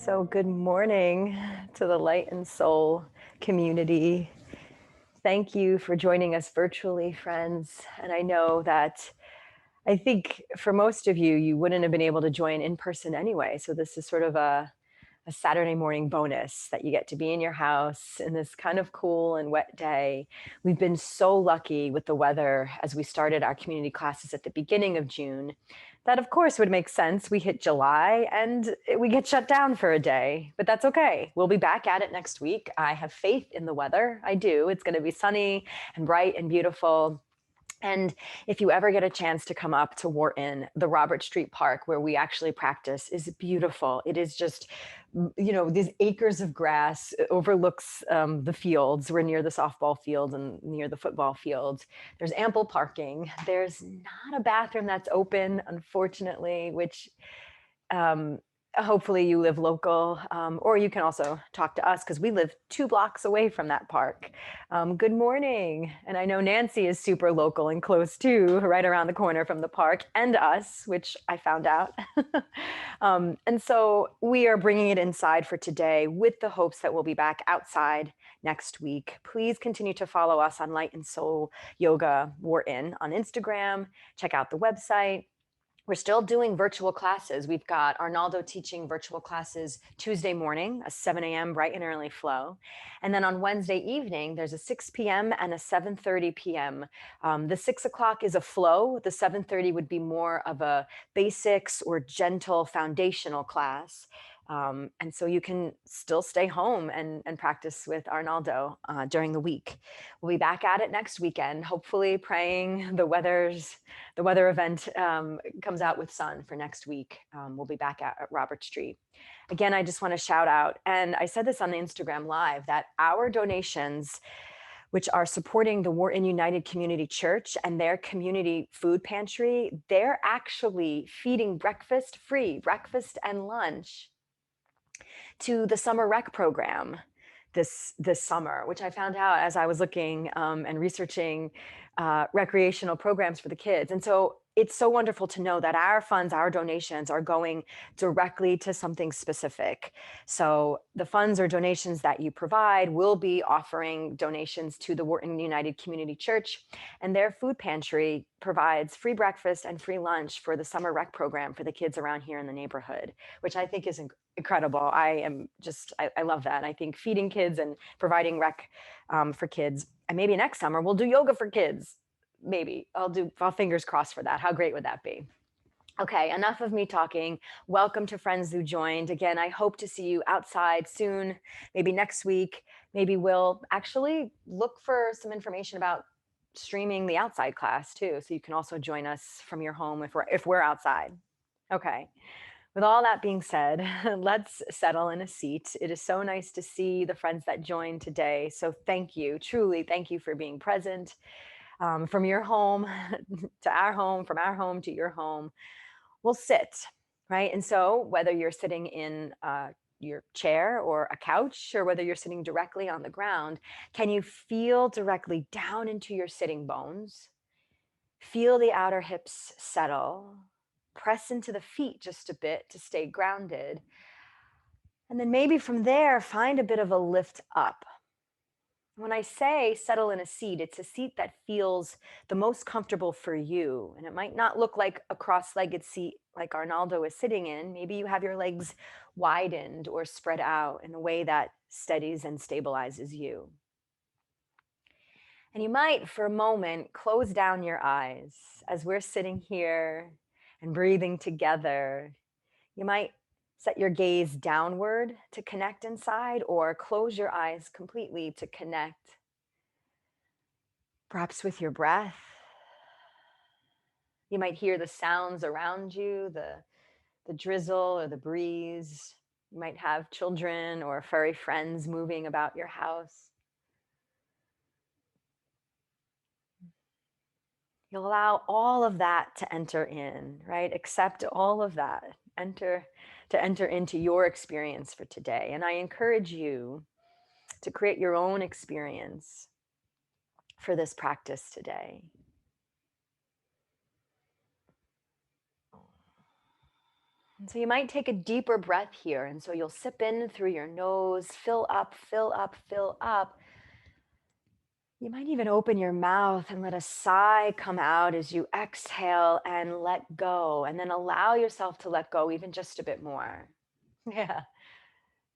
So, good morning to the Light and Soul community. Thank you for joining us virtually, friends. And I know that I think for most of you, you wouldn't have been able to join in person anyway. So, this is sort of a Saturday morning bonus that you get to be in your house in this kind of cool and wet day. We've been so lucky with the weather as we started our community classes at the beginning of June. That, of course, would make sense. We hit July and we get shut down for a day, but that's okay. We'll be back at it next week. I have faith in the weather. I do. It's going to be sunny and bright and beautiful. And if you ever get a chance to come up to Wharton, the Robert Street Park where we actually practice is beautiful. It is just, these acres of grass. It overlooks the fields. We're near the softball field and near the football field. There's ample parking. There's not a bathroom that's open, unfortunately, which um, hopefully you live local, or you can also talk to us because we live 2 blocks away from that park. Good morning. And I know Nancy is super local and close too, right around the corner from the park and us, which I found out. And so we are bringing it inside for today with the hopes that we'll be back outside next week. Please continue to follow us on Light and Soul Yoga Wharton on Instagram. Check out the website. We're still doing virtual classes. We've got Arnaldo teaching virtual classes Tuesday morning, a 7 a.m. bright and early flow. And then on Wednesday evening, there's a 6 p.m. and a 7:30 p.m. The 6 o'clock is a flow. The 7:30 would be more of a basics or gentle foundational class. And so you can still stay home and practice with Arnaldo during the week. We'll be back at it next weekend, hopefully praying the weather event comes out with sun for next week. We'll be back at Robert Street. Again, I just want to shout out, and I said this on the Instagram Live, that our donations, which are supporting the Wharton United Community Church and their community food pantry, they're actually feeding free breakfast and lunch to the summer rec program this summer, which I found out as I was looking and researching recreational programs for the kids. And so it's so wonderful to know that our funds, our donations are going directly to something specific. So the funds or donations that you provide will be offering donations to the Wharton United Community Church, and their food pantry provides free breakfast and free lunch for the summer rec program for the kids around here in the neighborhood, which I think is incredible. I love that. I think feeding kids and providing rec for kids, and maybe next summer we'll do yoga for kids. Maybe I'll fingers crossed for that. How great would that be? Okay, enough of me talking. Welcome to friends who joined. Again, I hope to see you outside soon, maybe next week. Maybe we'll actually look for some information about streaming the outside class too, so you can also join us from your home if we're outside. Okay. With all that being said, let's settle in a seat. It is so nice to see the friends that joined today. So thank you, truly thank you for being present from your home to our home, from our home to your home. We'll sit, right? And so whether you're sitting in your chair or a couch, or whether you're sitting directly on the ground, can you feel directly down into your sitting bones? Feel the outer hips settle. Press into the feet just a bit to stay grounded. And then maybe from there, find a bit of a lift up. When I say settle in a seat, it's a seat that feels the most comfortable for you. And it might not look like a cross-legged seat like Arnaldo is sitting in. Maybe you have your legs widened or spread out in a way that steadies and stabilizes you. And you might, for a moment, close down your eyes as we're sitting here and breathing together. You might set your gaze downward to connect inside, or close your eyes completely to connect, perhaps with your breath. You might hear the sounds around you, the drizzle or the breeze. You might have children or furry friends moving about your house. You'll allow all of that to enter in, right? Accept all of that, enter into your experience for today. And I encourage you to create your own experience for this practice today. And so you might take a deeper breath here. And so you'll sip in through your nose, fill up, fill up, fill up. You might even open your mouth and let a sigh come out as you exhale and let go. And then allow yourself to let go even just a bit more. Yeah.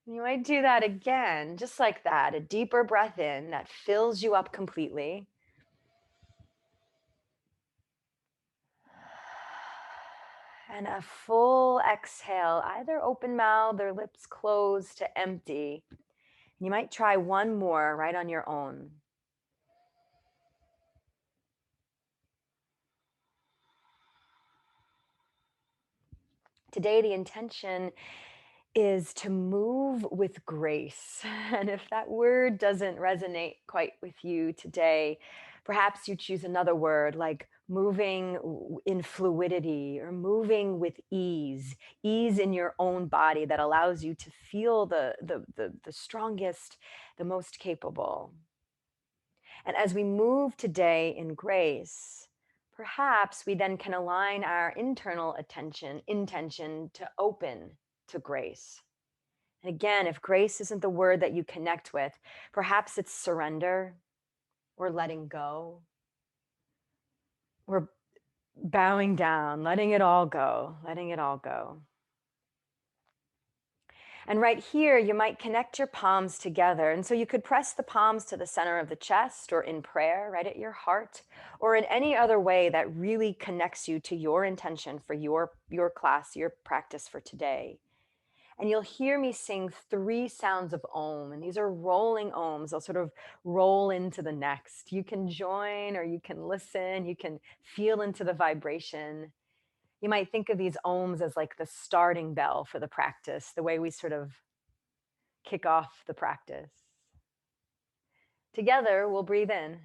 You might do that again, just like that. A deeper breath in that fills you up completely. And a full exhale, either open mouth or lips closed to empty. You might try one more right on your own. Today, the intention is to move with grace. And if that word doesn't resonate quite with you today, perhaps you choose another word like moving in fluidity or moving with ease in your own body that allows you to feel the strongest, the most capable. And as we move today in grace, perhaps we then can align our internal intention to open to grace. And again, if grace isn't the word that you connect with, perhaps it's surrender or letting go or bowing down, letting it all go, letting it all go. And right here, you might connect your palms together. And so you could press the palms to the center of the chest or in prayer, right at your heart, or in any other way that really connects you to your intention for your class, your practice for today. And you'll hear me sing 3 sounds of Om. And these are rolling Oms. They'll sort of roll into the next. You can join or you can listen. You can feel into the vibration. You might think of these Oms as like the starting bell for the practice, the way we sort of kick off the practice. Together, we'll breathe in.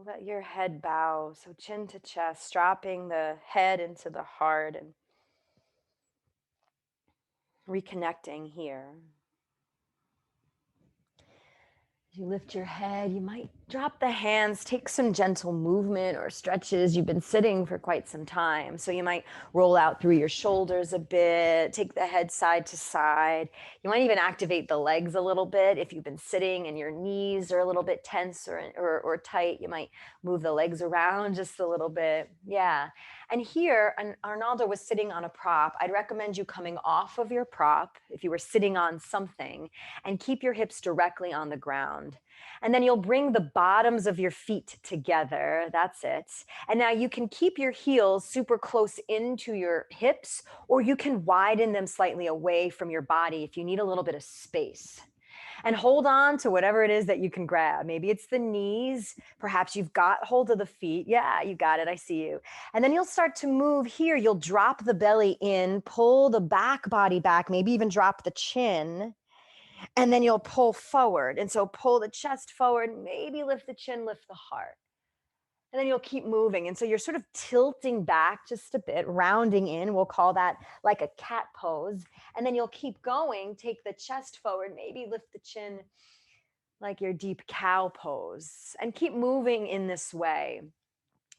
Let your head bow, so chin to chest, dropping the head into the heart and reconnecting here. As you lift your head, you might drop the hands, take some gentle movement or stretches. You've been sitting for quite some time. So you might roll out through your shoulders a bit, take the head side to side. You might even activate the legs a little bit. If you've been sitting and your knees are a little bit tense or tight, you might move the legs around just a little bit. Yeah. And here, Arnaldo was sitting on a prop. I'd recommend you coming off of your prop if you were sitting on something and keep your hips directly on the ground. And then you'll bring the bottoms of your feet together. That's it. And now you can keep your heels super close into your hips, or you can widen them slightly away from your body if you need a little bit of space. And hold on to whatever it is that you can grab. Maybe it's the knees. Perhaps you've got hold of the feet. Yeah, you got it. I see you. And then you'll start to move here. You'll drop the belly in, pull the back body back, maybe even drop the chin. And then you'll pull forward. And so pull the chest forward, maybe lift the chin, lift the heart. And then you'll keep moving. And so you're sort of tilting back just a bit, rounding in. We'll call that like a cat pose. And then you'll keep going, take the chest forward, maybe lift the chin like your deep cow pose, and keep moving in this way.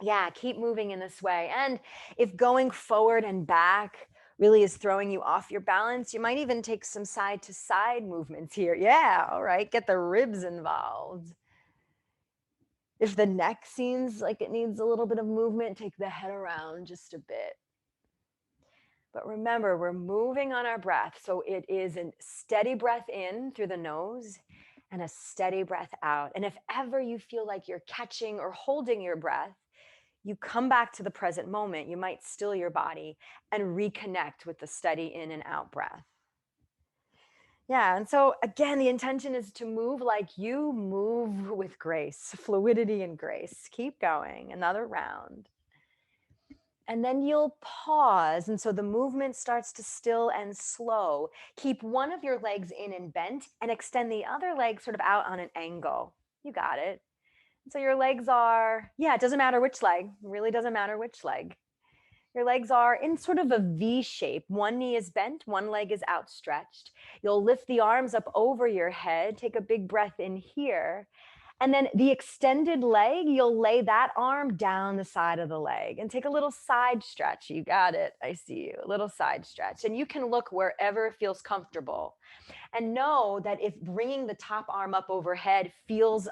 Yeah, keep moving in this way. And if going forward and back really is throwing you off your balance, you might even take some side to side movements here. Yeah, all right, get the ribs involved. If the neck seems like it needs a little bit of movement, take the head around just a bit. But remember, we're moving on our breath. So it is a steady breath in through the nose and a steady breath out. And if ever you feel like you're catching or holding your breath, you come back to the present moment. You might still your body and reconnect with the steady in and out breath. Yeah. And so, again, the intention is to move like you move with grace, fluidity and grace. Keep going. Another round. And then you'll pause. And so the movement starts to still and slow. Keep one of your legs in and bent and extend the other leg sort of out on an angle. You got it. So your legs are, yeah, it doesn't matter which leg. It really doesn't matter which leg. Your legs are in sort of a V shape. One knee is bent, one leg is outstretched. You'll lift the arms up over your head. Take a big breath in here. And then the extended leg, you'll lay that arm down the side of the leg and take a little side stretch. You got it. I see you. A little side stretch. And you can look wherever feels comfortable. And know that if bringing the top arm up overhead feels,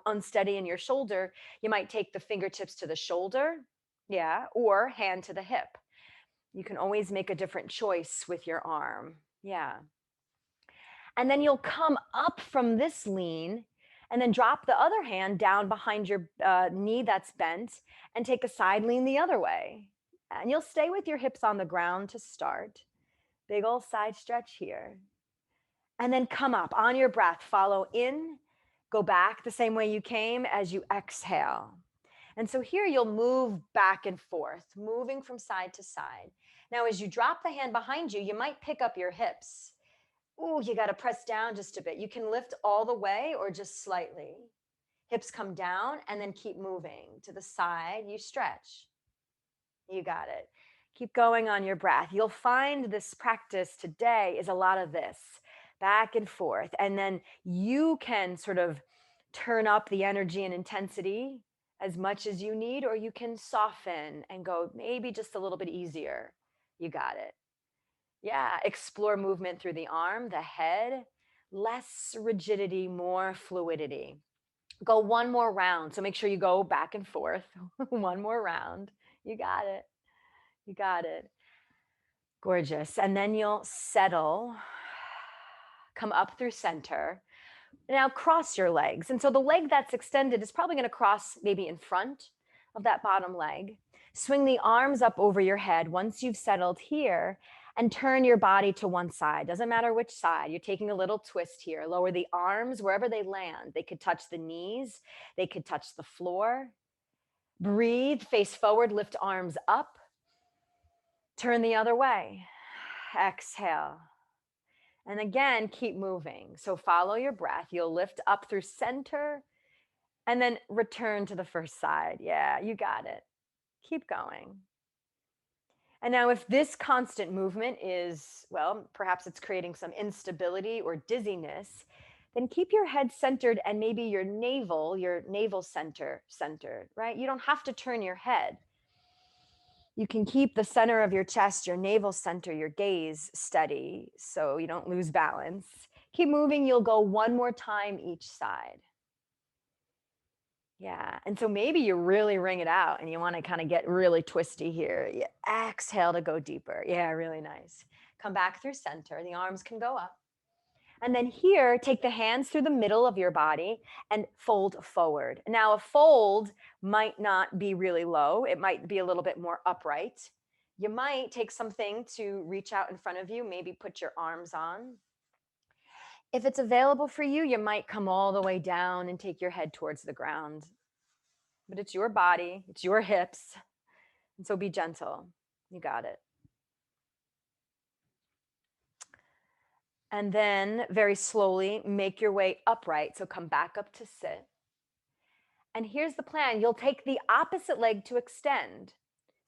unsteady in your shoulder, you might take the fingertips to the shoulder. Yeah. Or hand to the hip. You can always make a different choice with your arm. Yeah. And then you'll come up from this lean and then drop the other hand down behind your knee that's bent and take a side lean the other way. And you'll stay with your hips on the ground to start. Big old side stretch here. And then come up on your breath. Follow in, go back the same way you came as you exhale. And so here you'll move back and forth, moving from side to side. Now, as you drop the hand behind you, you might pick up your hips. Ooh, you got to press down just a bit. You can lift all the way or just slightly. Hips come down and then keep moving to the side. You stretch. You got it. Keep going on your breath. You'll find this practice today is a lot of this back and forth. And then you can sort of turn up the energy and intensity as much as you need, or you can soften and go maybe just a little bit easier. You got it. Yeah, explore movement through the arm, the head, less rigidity, more fluidity. Go one more round. So make sure you go back and forth. One more round. You got it. You got it. Gorgeous. And then you'll settle, come up through center. Now cross your legs. And so the leg that's extended is probably going to cross maybe in front of that bottom leg. Swing the arms up over your head once you've settled here and turn your body to one side. Doesn't matter which side. You're taking a little twist here. Lower the arms wherever they land. They could touch the knees. They could touch the floor. Breathe, face forward, lift arms up. Turn the other way. Exhale. And again, keep moving. So follow your breath. You'll lift up through center and then return to the first side. Yeah, you got it. Keep going. And now, if this constant movement is, well, perhaps it's creating some instability or dizziness, then keep your head centered and maybe your navel center centered, right? You don't have to turn your head. You can keep the center of your chest, your navel center, your gaze steady so you don't lose balance. Keep moving. You'll go one more time each side. Yeah. And so maybe you really ring it out and you want to kind of get really twisty here. You exhale to go deeper. Yeah, really nice. Come back through center. The arms can go up. And then here, take the hands through the middle of your body and fold forward. Now, a fold might not be really low. It might be a little bit more upright. You might take something to reach out in front of you, maybe put your arms on. If it's available for you, you might come all the way down and take your head towards the ground. But it's your body, it's your hips. And so be gentle. You got it. And then very slowly make your way upright. So come back up to sit. And here's the plan. You'll take the opposite leg to extend.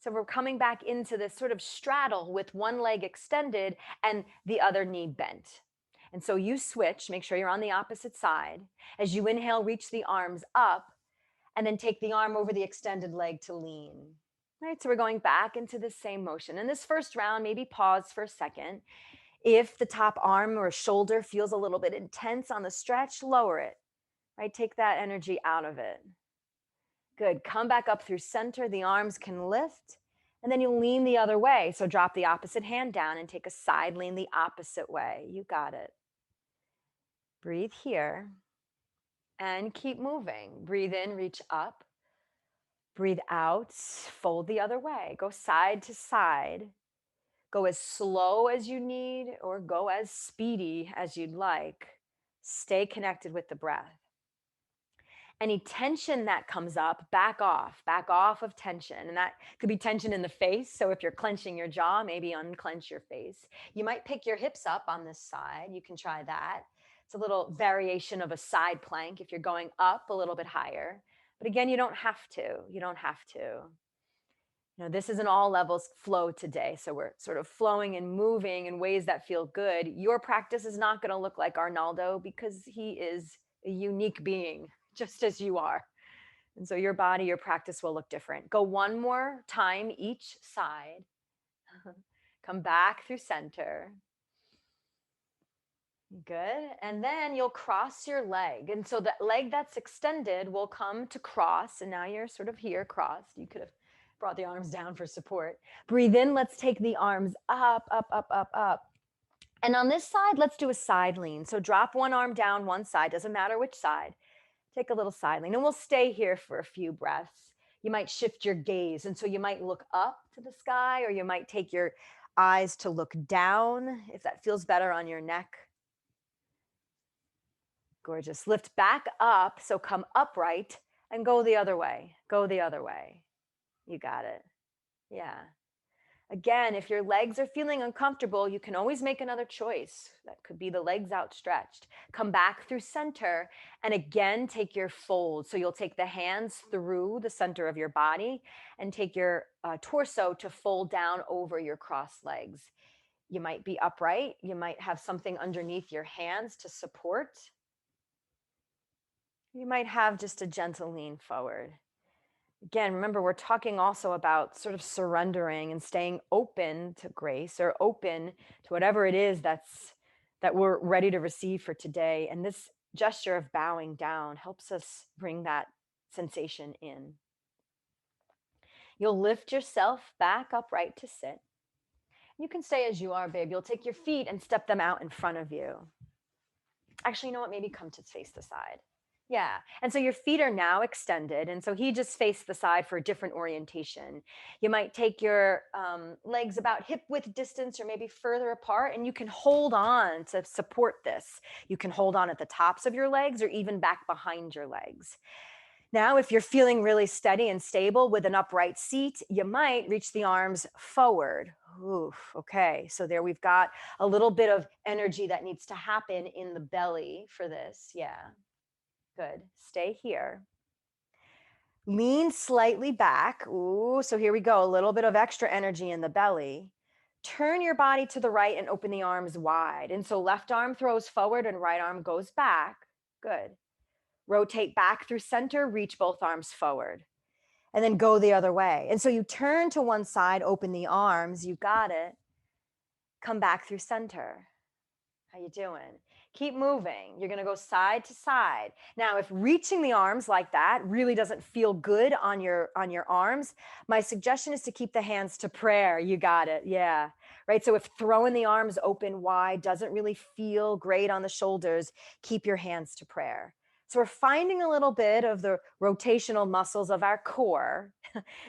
So we're coming back into this sort of straddle with one leg extended and the other knee bent. And so you switch, make sure you're on the opposite side. As you inhale, reach the arms up and then take the arm over the extended leg to lean. Right, so we're going back into the same motion. In this first round, maybe pause for a second. If the top arm or shoulder feels a little bit intense on the stretch, lower it, right? Take that energy out of it. Good. Come back up through center. The arms can lift. And then you lean the other way. So drop the opposite hand down and take a side lean the opposite way. You got it. Breathe here. And keep moving. Breathe in, reach up. Breathe out, fold the other way, go side to side. Go as slow as you need or go as speedy as you'd like. Stay connected with the breath. Any tension that comes up, back off of tension. And that could be tension in the face. So if you're clenching your jaw, maybe unclench your face. You might pick your hips up on this side. You can try that. It's a little variation of a side plank if you're going up a little bit higher. But again, you don't have to. You don't have to. This is an all levels flow today. So we're sort of flowing and moving in ways that feel good. Your practice is not going to look like Arnaldo because he is a unique being, just as you are. And so your body, your practice will look different. Go one more time each side. Come back through center. Good. And then you'll cross your leg. And so the leg that's extended will come to cross. And now you're sort of here crossed. You could have brought the arms down for support. Breathe in. Let's take the arms up, up, up, up, up. And on this side, let's do a side lean. So drop one arm down one side. Doesn't matter which side. Take a little side lean. And we'll stay here for a few breaths. You might shift your gaze. And so you might look up to the sky, or you might take your eyes to look down if that feels better on your neck. Gorgeous. Lift back up. So come upright and go the other way. Go the other way. You got it. Yeah. Again, if your legs are feeling uncomfortable, you can always make another choice. That could be the legs outstretched. Come back through center and again take your fold. So you'll take the hands through the center of your body and take your torso to fold down over your crossed legs. You might be upright. You might have something underneath your hands to support. You might have just a gentle lean forward. Again, remember, we're talking also about sort of surrendering and staying open to grace or open to whatever it is that we're ready to receive for today. And this gesture of bowing down helps us bring that sensation in. You'll lift yourself back upright to sit. You can stay as you are, babe. You'll take your feet and step them out in front of you. Actually, you know what? Maybe come to face the side. Yeah. And so your feet are now extended. And so he just faced the side for a different orientation. You might take your legs about hip width distance or maybe further apart, and you can hold on to support this. You can hold on at the tops of your legs or even back behind your legs. Now, if you're feeling really steady and stable with an upright seat, you might reach the arms forward. Oof, okay, so there we've got a little bit of energy that needs to happen in the belly for this. Yeah. Good. Stay here. Lean slightly back. Ooh, so here we go. A little bit of extra energy in the belly. Turn your body to the right and open the arms wide. And so left arm throws forward and right arm goes back. Good. Rotate back through center, reach both arms forward. And then go the other way. And so you turn to one side, open the arms. You got it. Come back through center. How you doing? Keep moving. You're going to go side to side. Now, if reaching the arms like that really doesn't feel good on your arms, my suggestion is to keep the hands to prayer. You got it. Yeah. Right. So if throwing the arms open wide doesn't really feel great on the shoulders, keep your hands to prayer. So we're finding a little bit of the rotational muscles of our core.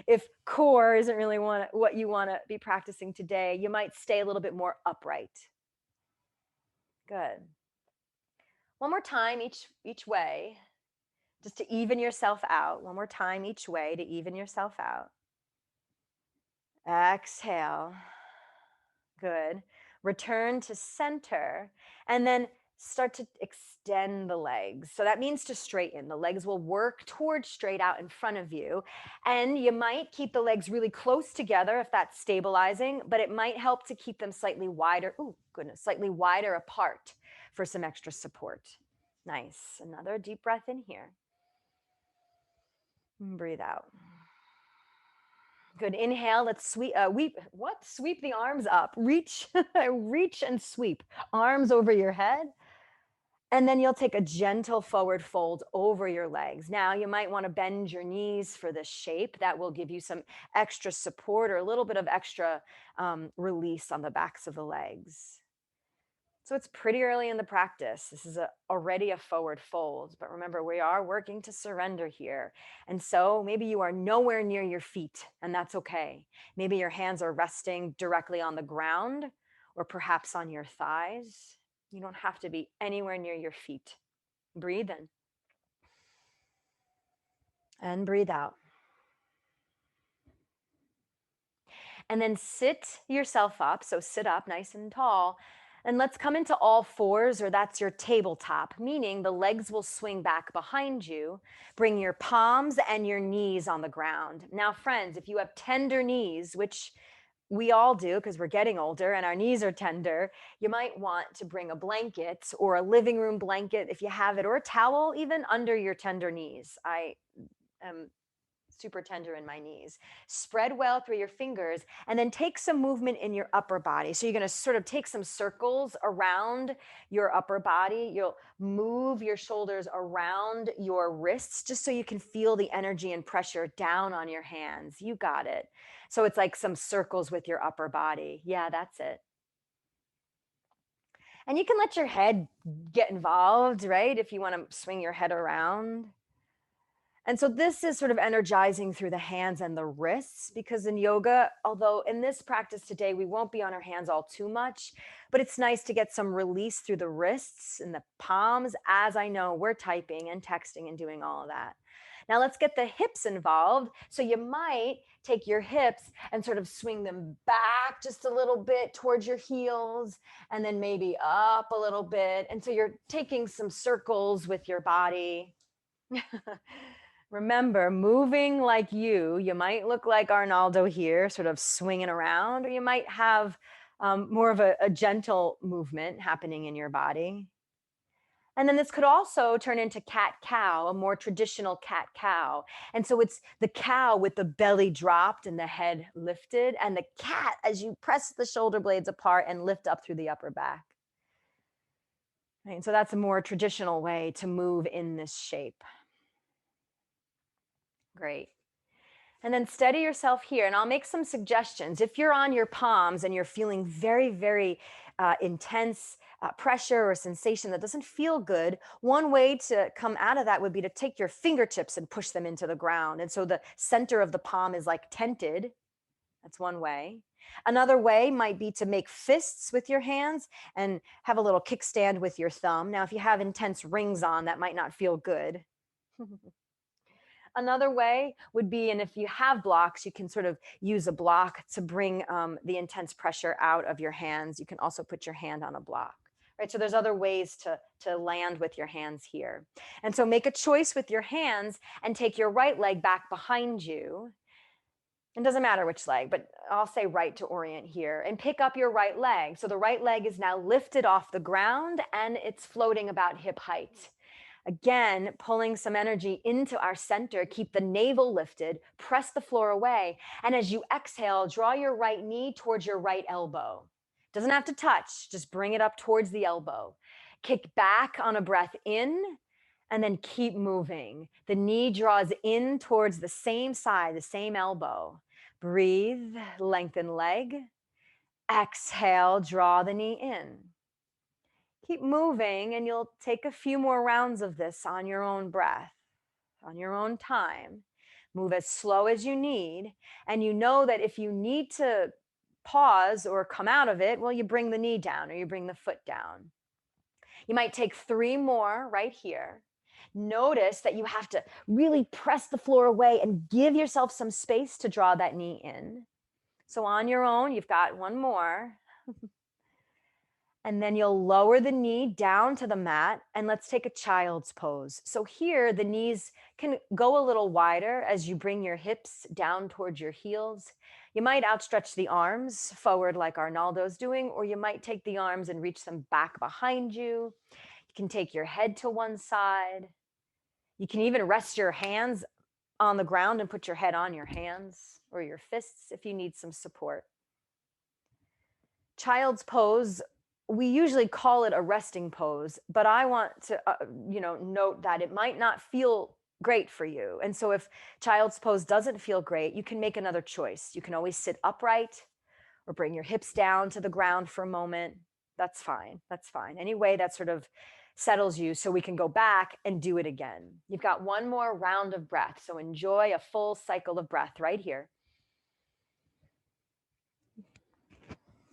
If core isn't really what you want to be practicing today, you might stay a little bit more upright. Good. One more time each way, just to even yourself out. One more time each way to even yourself out. Exhale. Good. Return to center and then start to extend the legs. So that means to straighten. The legs will work towards straight out in front of you. And you might keep the legs really close together if that's stabilizing, but it might help to keep them slightly wider. Oh, goodness, slightly wider apart for some extra support. Nice. Another deep breath in here. And breathe out. Good. Inhale. Let's sweep the arms up. Reach, reach and sweep. Arms over your head. And then you'll take a gentle forward fold over your legs. Now you might want to bend your knees for this shape. That will give you some extra support or a little bit of extra release on the backs of the legs. So it's pretty early in the practice. This is already a forward fold, but remember, we are working to surrender here. And so maybe you are nowhere near your feet, and that's okay. Maybe your hands are resting directly on the ground or perhaps on your thighs. You don't have to be anywhere near your feet. Breathe in and breathe out. And then sit yourself up. So sit up nice and tall. And let's come into all fours, or that's your tabletop, meaning the legs will swing back behind you. Bring your palms and your knees on the ground. Now, friends, if you have tender knees, which we all do because we're getting older and our knees are tender, you might want to bring a blanket or a living room blanket if you have it, or a towel even under your tender knees. I am super tender in my knees. Spread well through your fingers and then take some movement in your upper body. So you're going to sort of take some circles around your upper body. You'll move your shoulders around your wrists just so you can feel the energy and pressure down on your hands. You got it. So it's like some circles with your upper body. Yeah, that's it. And you can let your head get involved, right? If you want to swing your head around. And so this is sort of energizing through the hands and the wrists, because in yoga, although in this practice today, we won't be on our hands all too much, but it's nice to get some release through the wrists and the palms, as I know we're typing and texting and doing all of that. Now let's get the hips involved. So you might take your hips and sort of swing them back just a little bit towards your heels, and then maybe up a little bit. And so you're taking some circles with your body. Remember, moving like you might look like Arnaldo here, sort of swinging around, or you might have more of a gentle movement happening in your body. And then this could also turn into cat cow, a more traditional cat cow. And so it's the cow with the belly dropped and the head lifted, and the cat as you press the shoulder blades apart and lift up through the upper back. Right? So that's a more traditional way to move in this shape. Great. And then steady yourself here. And I'll make some suggestions. If you're on your palms and you're feeling very, very intense pressure or sensation that doesn't feel good, one way to come out of that would be to take your fingertips and push them into the ground. And so the center of the palm is like tented. That's one way. Another way might be to make fists with your hands and have a little kickstand with your thumb. Now, if you have intense rings on, that might not feel good. Another way would be, and if you have blocks, you can sort of use a block to bring the intense pressure out of your hands. You can also put your hand on a block. Right, so there's other ways to land with your hands here. And so make a choice with your hands and take your right leg back behind you. It doesn't matter which leg, but I'll say right to orient here, and pick up your right leg. So the right leg is now lifted off the ground and it's floating about hip height. Again, pulling some energy into our center, keep the navel lifted, press the floor away. And as you exhale, draw your right knee towards your right elbow. Doesn't have to touch, just bring it up towards the elbow. Kick back on a breath in, and then keep moving. The knee draws in towards the same side, the same elbow. Breathe, lengthen leg. Exhale, draw the knee in. Keep moving, and you'll take a few more rounds of this on your own breath, on your own time. Move as slow as you need. And you know that if you need to pause or come out of it, well, you bring the knee down or you bring the foot down. You might take 3 more right here. Notice that you have to really press the floor away and give yourself some space to draw that knee in. So on your own, you've got 1 more. And then you'll lower the knee down to the mat, and let's take a child's pose. So here, the knees can go a little wider as you bring your hips down towards your heels. You might outstretch the arms forward like Arnaldo's doing, or you might take the arms and reach them back behind you. You can take your head to one side. You can even rest your hands on the ground and put your head on your hands or your fists if you need some support. Child's pose, we usually call it a resting pose, but I want to note that it might not feel great for you. And so if child's pose doesn't feel great, you can make another choice. You can always sit upright or bring your hips down to the ground for a moment. That's fine. That's fine. Any way that sort of settles you so we can go back and do it again. You've got one more round of breath. So enjoy a full cycle of breath right here.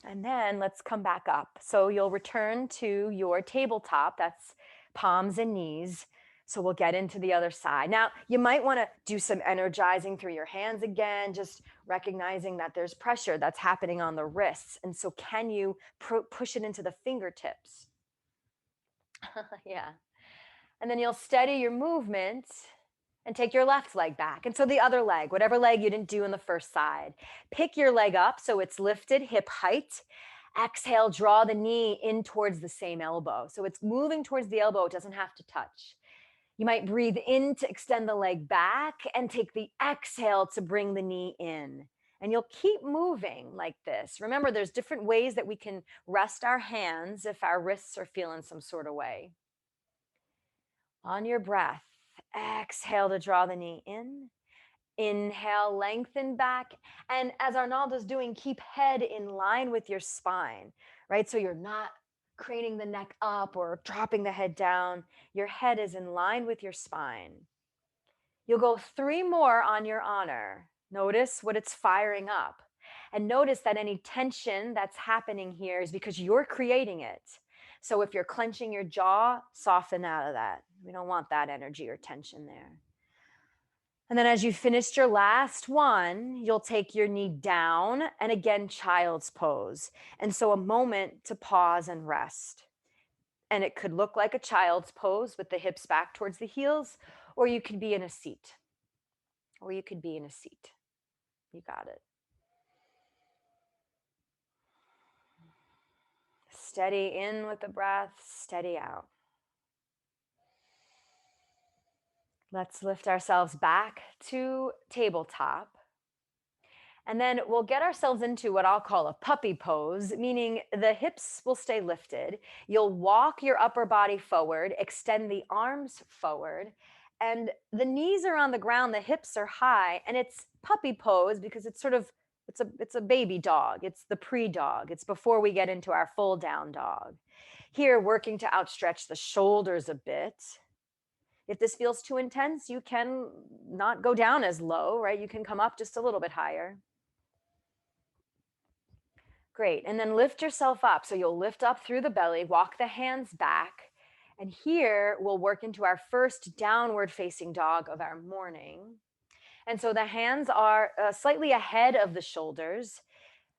And then let's come back up. So you'll return to your tabletop. That's palms and knees. So we'll get into the other side. Now, you might want to do some energizing through your hands again, just recognizing that there's pressure that's happening on the wrists. And so, can you push it into the fingertips? Yeah. And then you'll steady your movement and take your left leg back. And so the other leg, whatever leg you didn't do in the first side, pick your leg up so it's lifted hip height. Exhale, draw the knee in towards the same elbow. So it's moving towards the elbow, it doesn't have to touch. You might breathe in to extend the leg back and take the exhale to bring the knee in. And you'll keep moving like this. Remember, there's different ways that we can rest our hands if our wrists are feeling some sort of way. On your breath, exhale to draw the knee in. Inhale, lengthen back. And as Arnaldo's doing, keep head in line with your spine, right? So you're not craning the neck up or dropping the head down. Your head is in line with your spine. You'll go 3 more on your honor. Notice what it's firing up. And notice that any tension that's happening here is because you're creating it. So if you're clenching your jaw, soften out of that. We don't want that energy or tension there. And then as you finished your last one, you'll take your knee down and again, child's pose. And so a moment to pause and rest. And it could look like a child's pose with the hips back towards the heels, or you could be in a seat. Or you could be in a seat. You got it. Steady in with the breath, steady out. Let's lift ourselves back to tabletop. And then we'll get ourselves into what I'll call a puppy pose, meaning the hips will stay lifted. You'll walk your upper body forward, extend the arms forward, and the knees are on the ground, the hips are high, and it's puppy pose because it's sort of it's a baby dog. It's the pre-dog. It's before we get into our full down dog. Here, working to outstretch the shoulders a bit. If this feels too intense, you can not go down as low, right? You can come up just a little bit higher. Great. And then lift yourself up. So you'll lift up through the belly, walk the hands back. And here we'll work into our first downward facing dog of our morning. And so the hands are slightly ahead of the shoulders.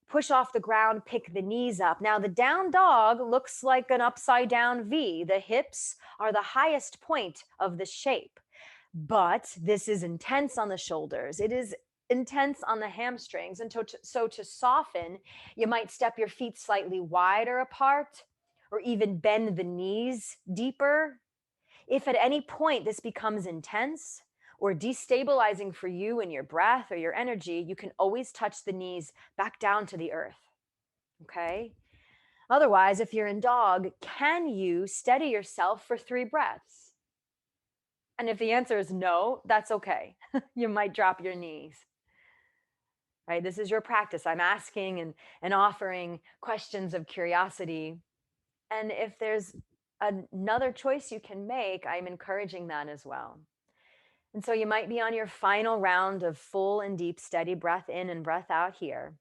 Push off the ground, pick the knees up. Now, the down dog looks like an upside down V. The hips are the highest point of the shape. But this is intense on the shoulders. It is intense on the hamstrings. And so to soften, you might step your feet slightly wider apart or even bend the knees deeper. If at any point this becomes intense or destabilizing for you and your breath or your energy, you can always touch the knees back down to the earth. Okay? Otherwise, if you're in dog, can you steady yourself for 3 breaths? And if the answer is no, that's okay. You might drop your knees. Right? This is your practice. I'm asking and offering questions of curiosity. And if there's another choice you can make, I'm encouraging that as well. And so you might be on your final round of full and deep, steady breath in and breath out here.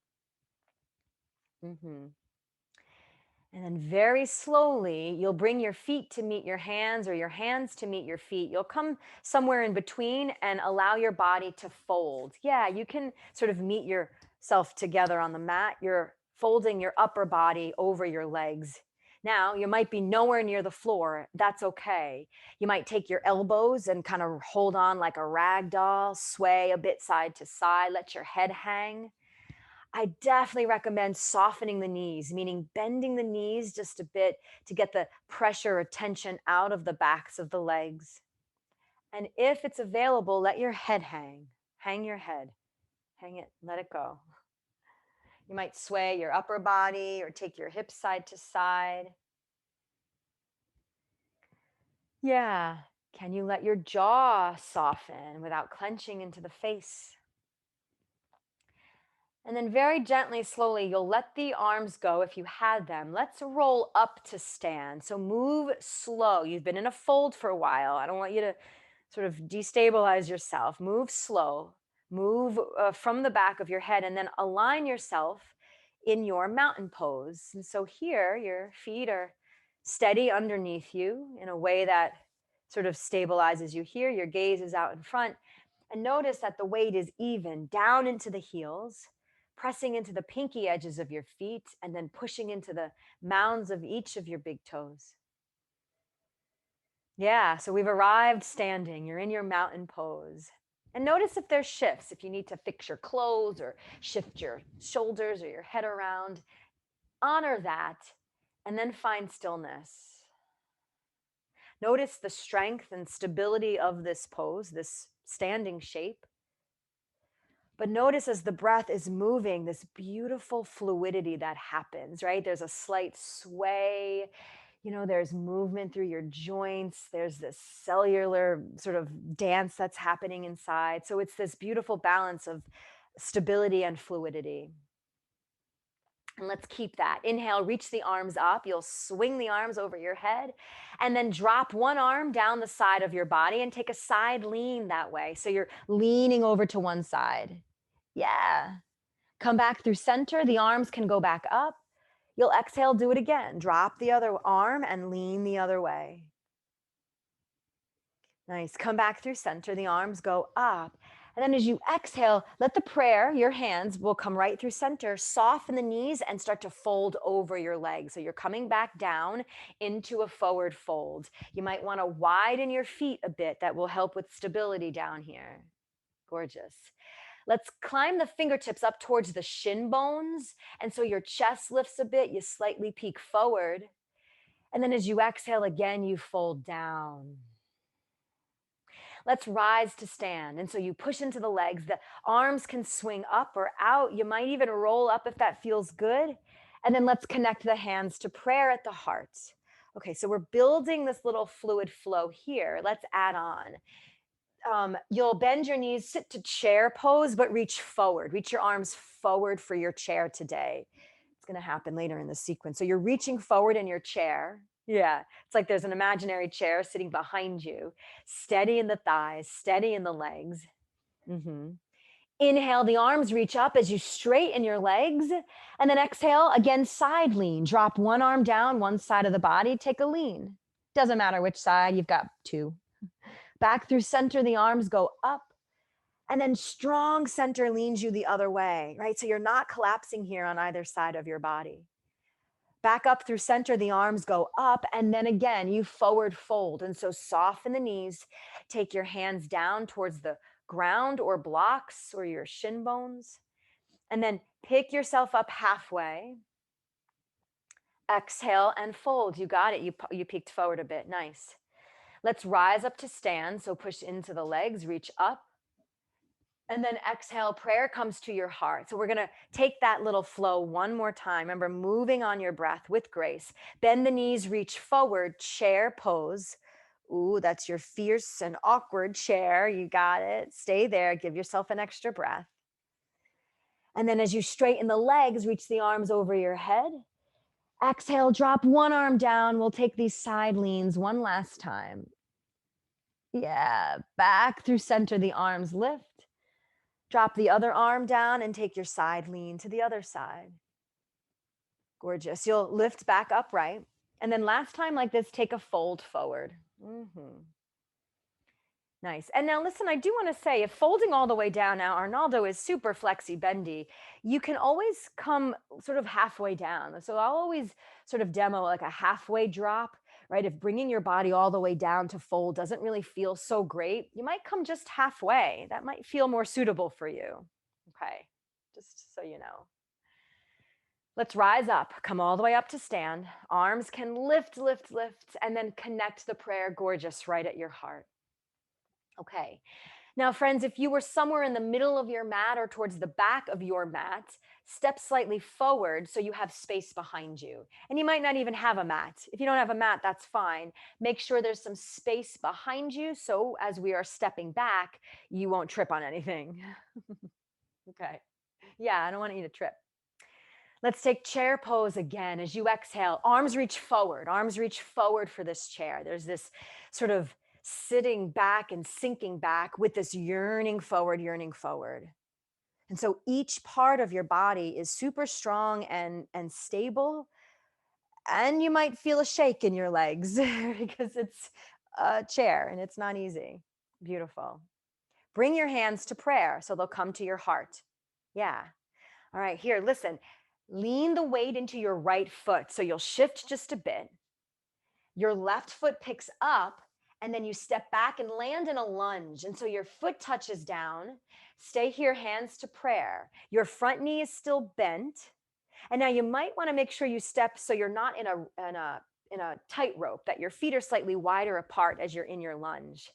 Mm-hmm. And then very slowly, you'll bring your feet to meet your hands or your hands to meet your feet. You'll come somewhere in between and allow your body to fold. Yeah, you can sort of meet yourself together on the mat. You're folding your upper body over your legs. Now, you might be nowhere near the floor. That's okay. You might take your elbows and kind of hold on like a rag doll, sway a bit side to side, let your head hang. I definitely recommend softening the knees, meaning bending the knees just a bit to get the pressure or tension out of the backs of the legs. And if it's available, let your head hang. Hang your head. Hang it. Let it go. You might sway your upper body or take your hips side to side. Yeah. Can you let your jaw soften without clenching into the face? And then very gently, slowly, you'll let the arms go if you had them. Let's roll up to stand. So move slow. You've been in a fold for a while. I don't want you to sort of destabilize yourself. Move slow. Move from the back of your head and then align yourself in your mountain pose. And so here, your feet are steady underneath you in a way that sort of stabilizes you here. Your gaze is out in front. And notice that the weight is even down into the heels, pressing into the pinky edges of your feet, and then pushing into the mounds of each of your big toes. Yeah, so we've arrived standing. You're in your mountain pose. And notice if there's shifts, if you need to fix your clothes or shift your shoulders or your head around. Honor that and then find stillness. Notice the strength and stability of this pose, this standing shape. But notice as the breath is moving, this beautiful fluidity that happens, right? There's a slight sway, there's movement through your joints. There's this cellular sort of dance that's happening inside. So it's this beautiful balance of stability and fluidity. And let's keep that. Inhale, reach the arms up. You'll swing the arms over your head and then drop one arm down the side of your body and take a side lean that way. So you're leaning over to one side. Yeah. Come back through center. The arms can go back up. You'll exhale, do it again. Drop the other arm and lean the other way. Nice. Come back through center. The arms go up. And then as you exhale, let the prayer, your hands will come right through center, soften the knees and start to fold over your legs. So you're coming back down into a forward fold. You might want to widen your feet a bit. That will help with stability down here. Gorgeous. Let's climb the fingertips up towards the shin bones. And so your chest lifts a bit. You slightly peek forward. And then as you exhale again, you fold down. Let's rise to stand. And so you push into the legs. The arms can swing up or out. You might even roll up if that feels good. And then let's connect the hands to prayer at the heart. Okay, so we're building this little fluid flow here. Let's add on. You'll bend your knees, sit to chair pose, but reach forward. Reach your arms forward for your chair today. It's going to happen later in the sequence. So you're reaching forward in your chair. Yeah, it's like there's an imaginary chair sitting behind you, steady in the thighs, steady in the legs. Mm-hmm. Inhale, the arms reach up as you straighten your legs. And then exhale, again, side lean. Drop one arm down, one side of the body, take a lean. Doesn't matter which side, you've got two. Back through center, the arms go up. And then strong center leans you the other way, right? So you're not collapsing here on either side of your body. Back up through center, the arms go up. And then again, you forward fold. And so soften the knees. Take your hands down towards the ground or blocks or your shin bones. And then pick yourself up halfway. Exhale and fold. You got it. You peeked forward a bit. Nice. Let's rise up to stand. So push into the legs, reach up. And then exhale, prayer comes to your heart. So we're going to take that little flow one more time. Remember, moving on your breath with grace. Bend the knees, reach forward, chair pose. Ooh, that's your fierce and awkward chair. You got it. Stay there. Give yourself an extra breath. And then as you straighten the legs, reach the arms over your head. Exhale, drop one arm down. We'll take these side leans one last time. Yeah, back through center, the arms lift. Drop the other arm down and take your side lean to the other side. Gorgeous. You'll lift back upright. And then last time like this, take a fold forward. Mm-hmm. Nice. And now listen, I do want to say if folding all the way down now, Arnaldo is super flexy bendy. You can always come sort of halfway down. So I'll always sort of demo like a halfway drop, right? If bringing your body all the way down to fold doesn't really feel so great, you might come just halfway. That might feel more suitable for you. Okay. Just so you know. Let's rise up, come all the way up to stand. Arms can lift, lift, lift, and then connect the prayer gorgeous right at your heart. Okay. Now, friends, if you were somewhere in the middle of your mat or towards the back of your mat, step slightly forward so you have space behind you. And you might not even have a mat. If you don't have a mat, that's fine. Make sure there's some space behind you so as we are stepping back, you won't trip on anything. Okay. Yeah, I don't want you to trip. Let's take chair pose again. As you exhale, arms reach forward. Arms reach forward for this chair. There's this sort of sitting back and sinking back with this yearning forward, yearning forward. And so each part of your body is super strong and stable. And you might feel a shake in your legs because it's a chair and it's not easy. Beautiful. Bring your hands to prayer so they'll come to your heart. Yeah. All right, here, listen. Lean the weight into your right foot. So you'll shift just a bit. Your left foot picks up, and then you step back and land in a lunge. And so your foot touches down. Stay here, hands to prayer. Your front knee is still bent. And now you might want to make sure you step so you're not in a tightrope, that your feet are slightly wider apart as you're in your lunge.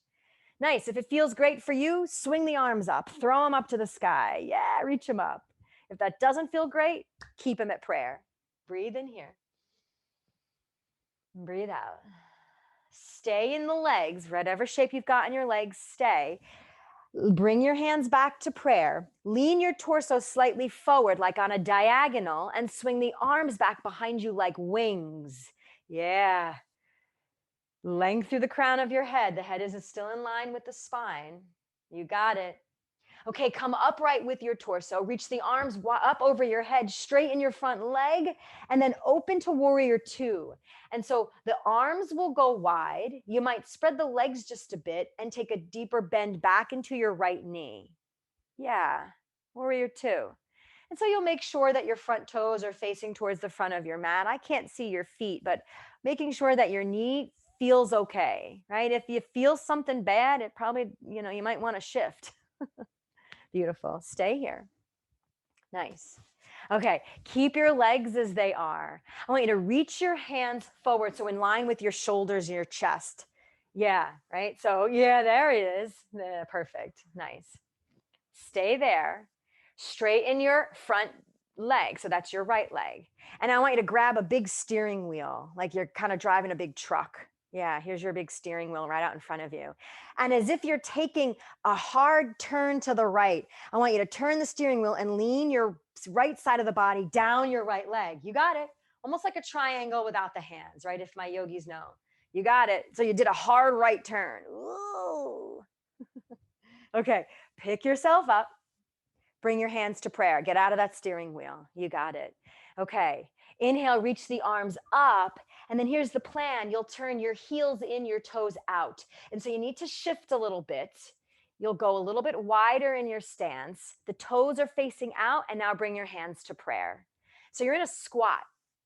Nice. If it feels great for you, swing the arms up, throw them up to the sky. Yeah, reach them up. If that doesn't feel great, keep them at prayer. Breathe in here. Breathe out. Stay in the legs, whatever shape you've got in your legs, stay. Bring your hands back to prayer. Lean your torso slightly forward, like on a diagonal, and swing the arms back behind you like wings. Yeah. Length through the crown of your head. The head is still in line with the spine. You got it. Okay, come upright with your torso. Reach the arms up over your head, straighten your front leg, and then open to warrior two. And so the arms will go wide. You might spread the legs just a bit and take a deeper bend back into your right knee. Yeah, warrior two. And so you'll make sure that your front toes are facing towards the front of your mat. I can't see your feet, but making sure that your knee feels okay, right? If you feel something bad, it probably, you might want to shift. Beautiful. Stay here. Nice. Okay, keep your legs as they are. I want you to reach your hands forward, so in line with your shoulders and your chest. Yeah, right? So, yeah, there it is. Perfect. Nice. Stay there. Straighten your front leg. So that's your right leg. And I want you to grab a big steering wheel, like you're kind of driving a big truck. Yeah, here's your big steering wheel right out in front of you. And as if you're taking a hard turn to the right, I want you to turn the steering wheel and lean your right side of the body down your right leg. You got it. Almost like a triangle without the hands, right? If my yogis know. You got it. So you did a hard right turn. Ooh. Okay, pick yourself up. Bring your hands to prayer. Get out of that steering wheel. You got it. Okay. Inhale, reach the arms up. And then here's the plan. You'll turn your heels in, your toes out. And so you need to shift a little bit. You'll go a little bit wider in your stance. The toes are facing out. And now bring your hands to prayer. So you're in a squat.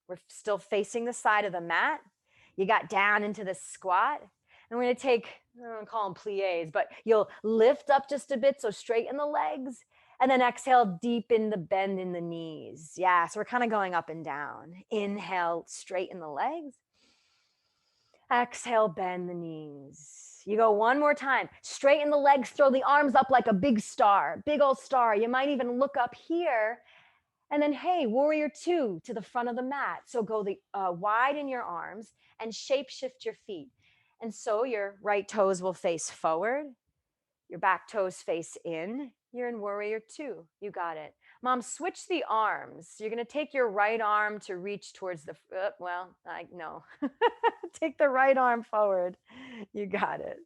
We're still facing the side of the mat. You got down into the squat. And we're going to take, I don't want to call them plies, but you'll lift up just a bit. So straighten the legs. And then exhale, deepen the bend in the knees. Yeah, so we're kind of going up and down. Inhale, straighten the legs. Exhale, bend the knees. You go one more time. Straighten the legs, throw the arms up like a big star, big old star. You might even look up here. And then, hey, warrior two to the front of the mat. So go wide in your arms and shape shift your feet. And so your right toes will face forward. Your back toes face in. You're in warrior two. You got it. Mom, switch the arms. You're going to take your right arm to reach towards the, no. Take the right arm forward. You got it.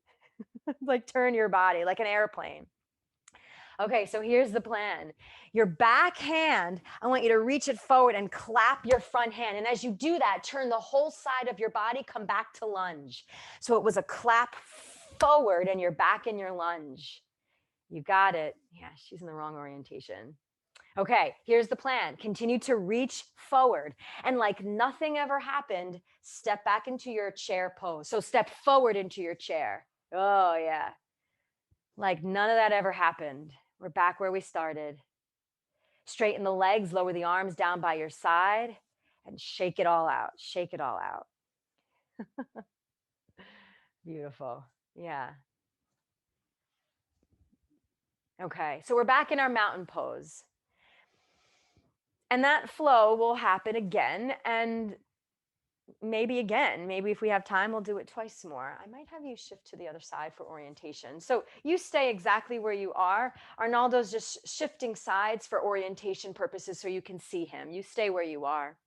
Like turn your body like an airplane. Okay, so here's the plan. Your back hand, I want you to reach it forward and clap your front hand. And as you do that, turn the whole side of your body, come back to lunge. So it was a clap forward and you're back in your lunge. You got it. Yeah, she's in the wrong orientation. Okay, here's the plan. Continue to reach forward. And like nothing ever happened, step back into your chair pose. So step forward into your chair. Oh, yeah. Like none of that ever happened. We're back where we started. Straighten the legs, lower the arms down by your side, and shake it all out. Shake it all out. Beautiful. Yeah. Okay, so we're back in our mountain pose. And that flow will happen again. And maybe again, maybe if we have time, we'll do it twice more. I might have you shift to the other side for orientation. So you stay exactly where you are. Arnaldo's just shifting sides for orientation purposes so you can see him. You stay where you are.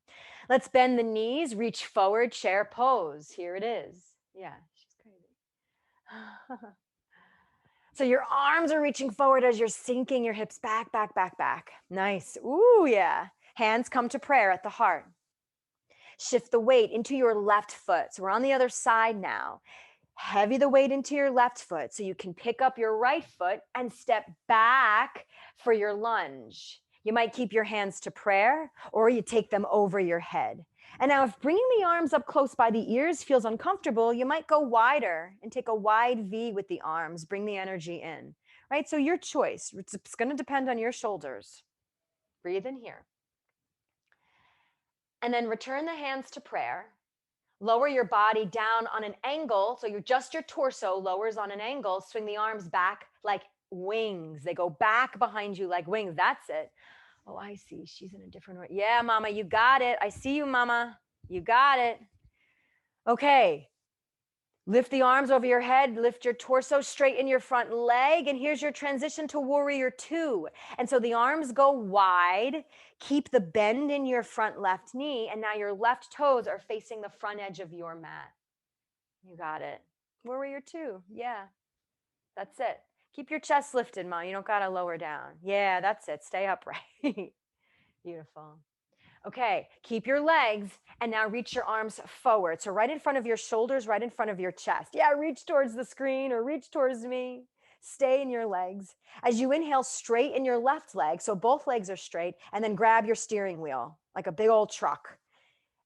Let's bend the knees, reach forward, chair pose. Here it is. Yeah, she's crazy. So your arms are reaching forward as you're sinking your hips back, back, back, back. Nice. Ooh, yeah. Hands come to prayer at the heart. Shift the weight into your left foot. So we're on the other side now. Heavy the weight into your left foot so you can pick up your right foot and step back for your lunge. You might keep your hands to prayer or you take them over your head. And now, if bringing the arms up close by the ears feels uncomfortable, you might go wider and take a wide V with the arms. Bring the energy in, right? So, your choice. It's going to depend on your shoulders. Breathe in here. And then return the hands to prayer. Lower your body down on an angle. So your torso lowers on an angle. Swing the arms back like wings. They go back behind you like wings. That's it. Oh, I see. She's in a different way. Yeah, mama, you got it. I see you, mama. You got it. Okay. Lift the arms over your head, lift your torso, straighten your front leg, and here's your transition to warrior two. And so the arms go wide, keep the bend in your front left knee, and now your left toes are facing the front edge of your mat. You got it. Warrior two. Yeah, that's it. Keep your chest lifted, Mom. You don't got to lower down. Yeah, that's it. Stay upright. Beautiful. Okay, keep your legs and now reach your arms forward. So right in front of your shoulders, right in front of your chest. Yeah, reach towards the screen or reach towards me. Stay in your legs. As you inhale, straighten your left leg. So both legs are straight and then grab your steering wheel like a big old truck.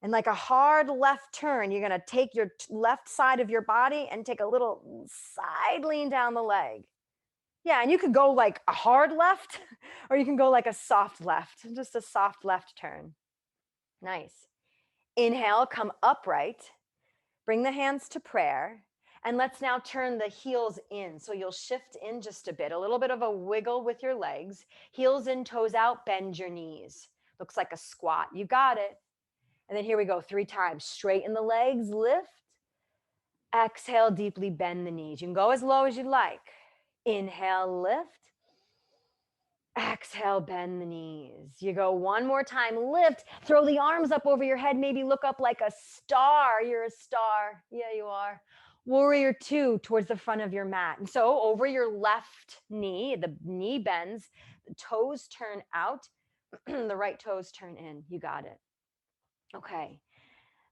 And like a hard left turn, you're going to take your left side of your body and take a little side lean down the leg. Yeah, and you could go like a hard left or you can go like a soft left, just a soft left turn. Nice. Inhale, come upright. Bring the hands to prayer. And let's now turn the heels in. So you'll shift in just a bit, a little bit of a wiggle with your legs. Heels in, toes out, bend your knees. Looks like a squat. You got it. And then here we go 3 times. Straighten the legs, lift. Exhale, deeply bend the knees. You can go as low as you like. Inhale, lift. Exhale, bend the knees. You go one more time, lift, throw the arms up over your head, maybe look up like a star. You're a star. Yeah, you are. Warrior two towards the front of your mat. And so over your left knee, the knee bends, the toes turn out, the right toes turn in. You got it. Okay.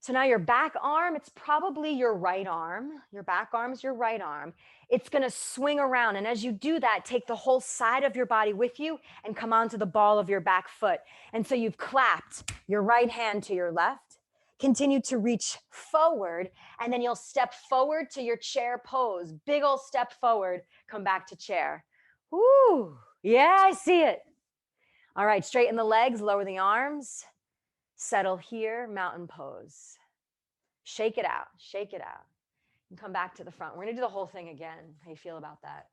So now your back arm, it's probably your right arm. Your back arm is your right arm. It's going to swing around. And as you do that, take the whole side of your body with you and come onto the ball of your back foot. And so you've clapped your right hand to your left. Continue to reach forward. And then you'll step forward to your chair pose. Big old step forward. Come back to chair. Woo. Yeah, I see it. All right, straighten the legs, lower the arms. Settle here, mountain pose. Shake it out, shake it out. And come back to the front. We're gonna do the whole thing again. How you feel about that?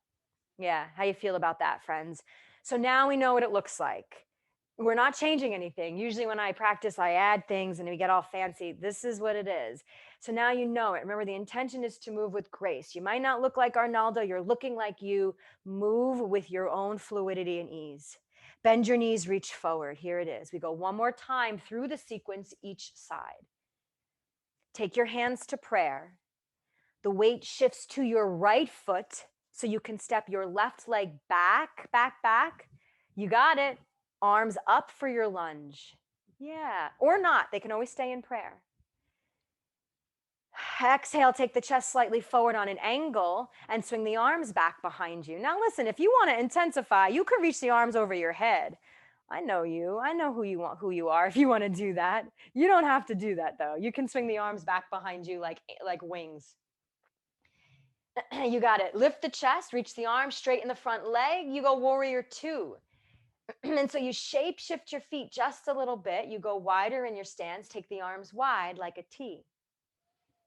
Yeah, how you feel about that, friends? So now we know what it looks like. We're not changing anything. Usually when I practice, I add things and we get all fancy. This is what it is. So now you know it. Remember, the intention is to move with grace. You might not look like Arnaldo. You're looking like you. Move with your own fluidity and ease. Bend your knees, reach forward. Here it is. We go one more time through the sequence each side. Take your hands to prayer. The weight shifts to your right foot so you can step your left leg back, back, back. You got it. Arms up for your lunge. Yeah, or not. They can always stay in prayer. Exhale, take the chest slightly forward on an angle and swing the arms back behind you. Now listen, if you want to intensify, you could reach the arms over your head. I know you. I know who you are if you want to do that. You don't have to do that though. You can swing the arms back behind you like wings. You got it. Lift the chest, reach the arms, straighten the front leg. You go warrior two. And so you shape shift your feet just a little bit. You go wider in your stance, take the arms wide like a T.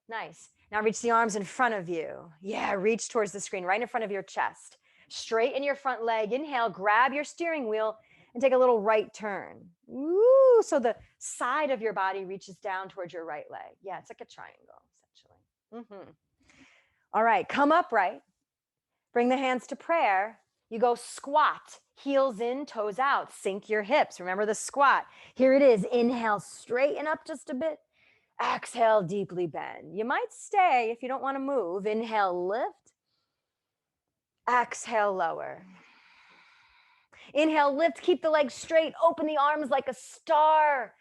Nice. Now reach the arms in front of you. Yeah, reach towards the screen, right in front of your chest. Straighten your front leg. Inhale, grab your steering wheel and take a little right turn. Ooh, so the side of your body reaches down towards your right leg. Yeah, it's like a triangle, essentially. All right, come upright. Bring the hands to prayer. You go squat, heels in, toes out. Sink your hips. Remember the squat. Here it is. Inhale, straighten up just a bit. Exhale, deeply bend. You might stay if you don't want to move. Inhale, lift. Exhale, lower. Inhale, lift, keep the legs straight, open the arms like a star,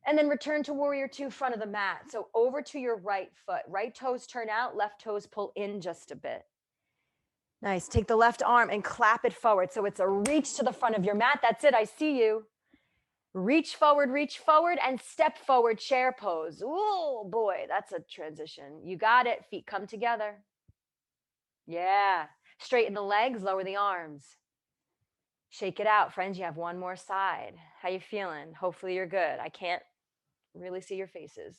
and then return to warrior two, front of the mat. So over to your right foot, right toes turn out, left toes pull in just a bit. Nice. Take the left arm and clap it forward. So it's a reach to the front of your mat. That's it. I see you. Reach forward, and step forward, chair pose. Oh boy, that's a transition. You got it. Feet come together. Yeah. Straighten the legs, lower the arms. Shake it out, friends. You have one more side. How you feeling? Hopefully you're good. I can't really see your faces.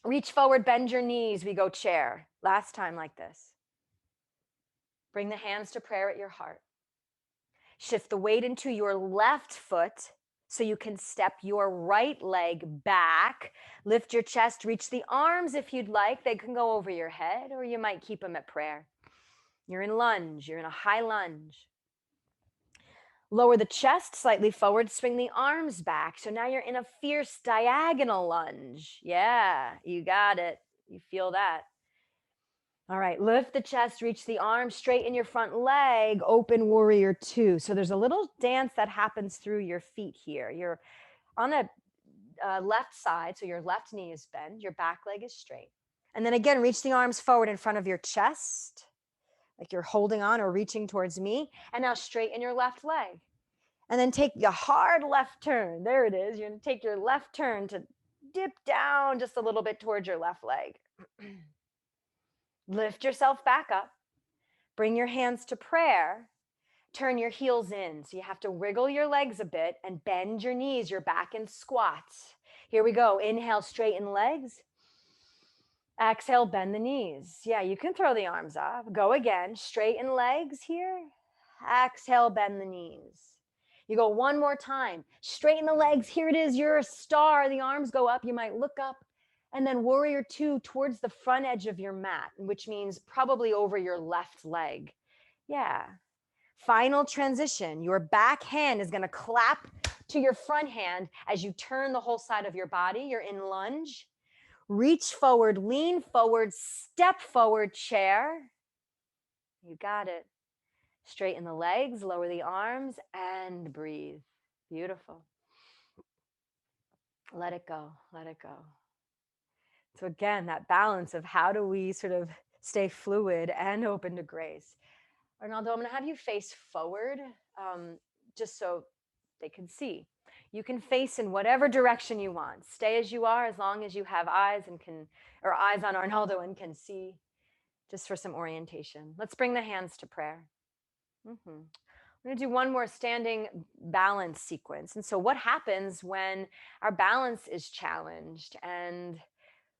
Reach forward, bend your knees. We go chair. Last time like this. Bring the hands to prayer at your heart. Shift the weight into your left foot so you can step your right leg back. Lift your chest, reach the arms if you'd like. They can go over your head, or you might keep them at prayer. You're in lunge. You're in a high lunge. Lower the chest slightly forward, swing the arms back. So now you're in a fierce diagonal lunge. Yeah, you got it. You feel that. All right, lift the chest, reach the arms, straighten your front leg, open warrior two. So there's a little dance that happens through your feet here. You're on a left side, so your left knee is bent, your back leg is straight. And then again, reach the arms forward in front of your chest, like you're holding on or reaching towards me. And now straighten your left leg. And then take the hard left turn. There it is. You're going to take your left turn to dip down just a little bit towards your left leg. Lift yourself back up. Bring your hands to prayer. Turn your heels in. So you have to wiggle your legs a bit and bend your knees. You're back in squats. Here we go. Inhale, straighten legs. Exhale, bend the knees. Yeah, you can throw the arms off. Go again. Straighten legs here. Exhale, bend the knees. You go one more time. Straighten the legs. Here it is. You're a star. The arms go up. You might look up. And then warrior two towards the front edge of your mat, which means probably over your left leg. Yeah. Final transition. Your back hand is going to clap to your front hand as you turn the whole side of your body. You're in lunge. Reach forward, lean forward, step forward, chair. You got it. Straighten the legs, lower the arms, and breathe. Beautiful. Let it go. Let it go. So again, that balance of how do we sort of stay fluid and open to grace. Arnaldo, I'm going to have you face forward just so they can see. You can face in whatever direction you want. Stay as you are as long as you have eyes and can, or eyes on Arnaldo and can see, just for some orientation. Let's bring the hands to prayer. I'm going to do one more standing balance sequence. And so what happens when our balance is challenged and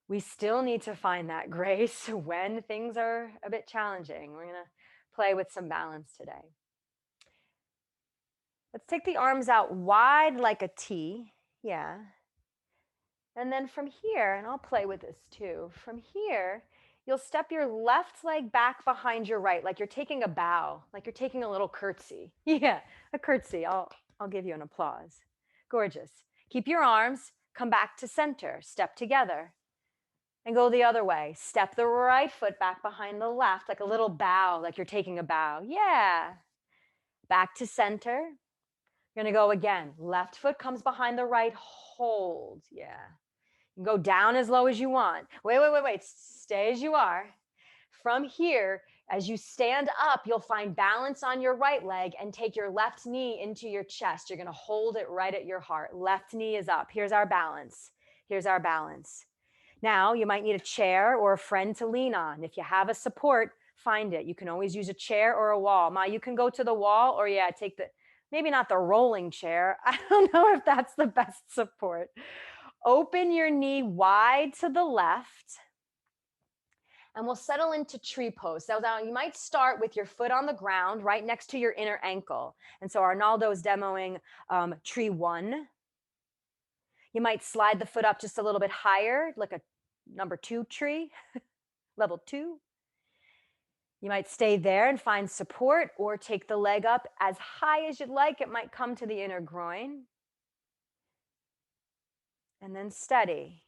we still need to find that grace when things are a bit challenging? We're going to play with some balance today. Let's take the arms out wide like a T. Yeah. And then from here, and I'll play with this too. From here, you'll step your left leg back behind your right, like you're taking a bow, like you're taking a little curtsy. Yeah, a curtsy. I'll give you an applause. Gorgeous. Keep your arms, come back to center, step together. And go the other way. Step the right foot back behind the left, like a little bow, like you're taking a bow. Yeah. Back to center. You're going to go again. Left foot comes behind the right, hold. Yeah. You can go down as low as you want. Wait. Stay as you are. From here, as you stand up, you'll find balance on your right leg and take your left knee into your chest. You're going to hold it right at your heart. Left knee is up. Here's our balance. Here's our balance. Now, you might need a chair or a friend to lean on. If you have a support, find it. You can always use a chair or a wall. Ma, you can go to the wall or take the, maybe not the rolling chair. I don't know if that's the best support. Open your knee wide to the left And we'll settle into tree pose. So now you might start with your foot on the ground right next to your inner ankle. And so Arnaldo is demoing tree 1. You might slide the foot up just a little bit higher, like a number 2 tree, level 2. You might stay there and find support, or take the leg up as high as you'd like. It might come to the inner groin. And then steady.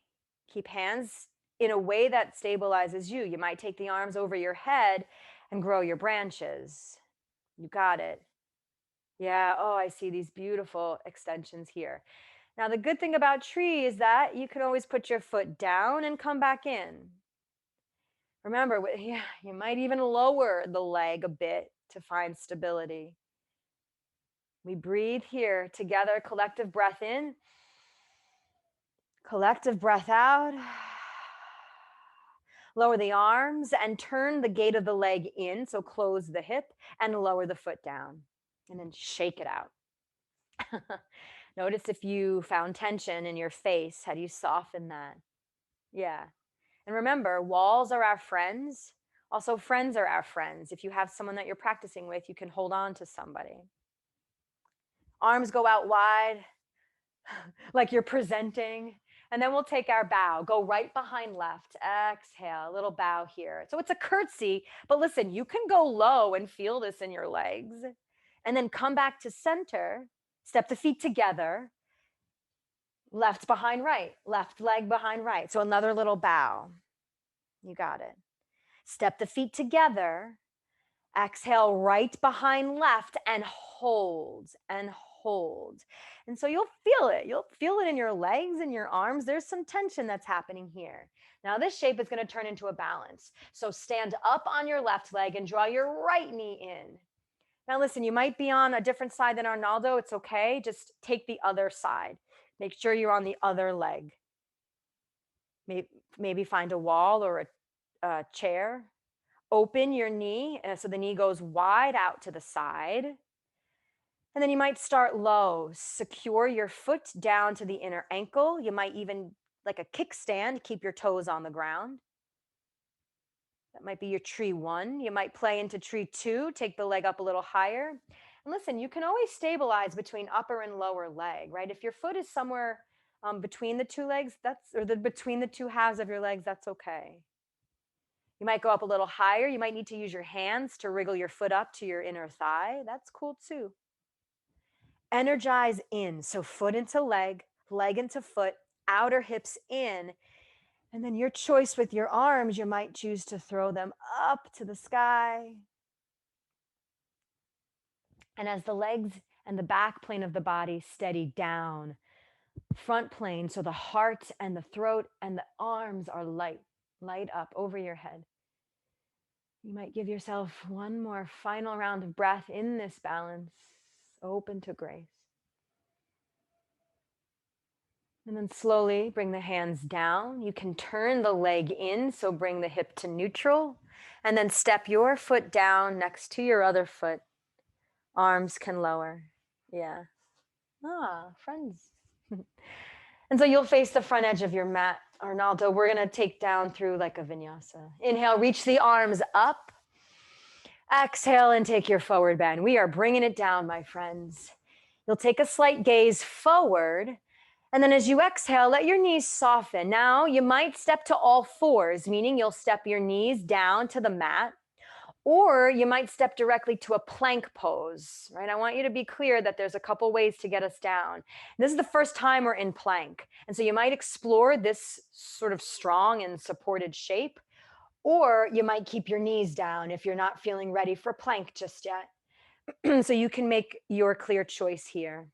Keep hands in a way that stabilizes you. You might take the arms over your head and grow your branches. You got it. Yeah. Oh, I see these beautiful extensions here. Now, the good thing about tree is that you can always put your foot down and come back in. Remember, yeah, you might even lower the leg a bit to find stability. We breathe here together, collective breath in, collective breath out. Lower the arms and turn the gait of the leg in. So close the hip and lower the foot down. And then shake it out. Notice if you found tension in your face. How do you soften that? Yeah. And remember, walls are our friends. Also, friends are our friends. If you have someone that you're practicing with, you can hold on to somebody. Arms go out wide, like you're presenting. And then we'll take our bow, go right behind left. Exhale, a little bow here. So it's a curtsy, but listen, you can go low and feel this in your legs. And then come back to center, step the feet together, left behind right, left leg behind right. So another little bow. You got it. Step the feet together. Exhale, right behind left, and hold and hold. And so you'll feel it. You'll feel it in your legs and your arms. There's some tension that's happening here. Now, this shape is going to turn into a balance. So stand up on your left leg and draw your right knee in. Now, listen, you might be on a different side than Arnaldo. It's okay. Just take the other side. Make sure you're on the other leg. Maybe find a wall or a chair. Open your knee so the knee goes wide out to the side. And then you might start low. Secure your foot down to the inner ankle. You might even, like a kickstand, keep your toes on the ground. That might be your tree 1. You might play into tree 2, take the leg up a little higher. And listen, you can always stabilize between upper and lower leg, right? If your foot is somewhere between the two legs, between the two halves of your legs, that's okay. You might go up a little higher. You might need to use your hands to wriggle your foot up to your inner thigh. That's cool too. Energize in. So foot into leg, leg into foot, outer hips in. And then your choice with your arms, you might choose to throw them up to the sky. And as the legs and the back plane of the body steady down, front plane, so the heart and the throat and the arms are light up over your head. You might give yourself one more final round of breath in this balance, open to grace. And then slowly bring the hands down. You can turn the leg in, so bring the hip to neutral. And then step your foot down next to your other foot. Arms can lower. Yeah. Friends. And so you'll face the front edge of your mat, Arnaldo. We're going to take down through like a vinyasa. Inhale, reach the arms up. Exhale and take your forward bend. We are bringing it down, my friends. You'll take a slight gaze forward. And then as you exhale, let your knees soften. Now you might step to all fours, meaning you'll step your knees down to the mat. Or you might step directly to a plank pose, right? I want you to be clear that there's a couple ways to get us down. This is the first time we're in plank. And so you might explore this sort of strong and supported shape, or you might keep your knees down if you're not feeling ready for plank just yet. So you can make your clear choice here.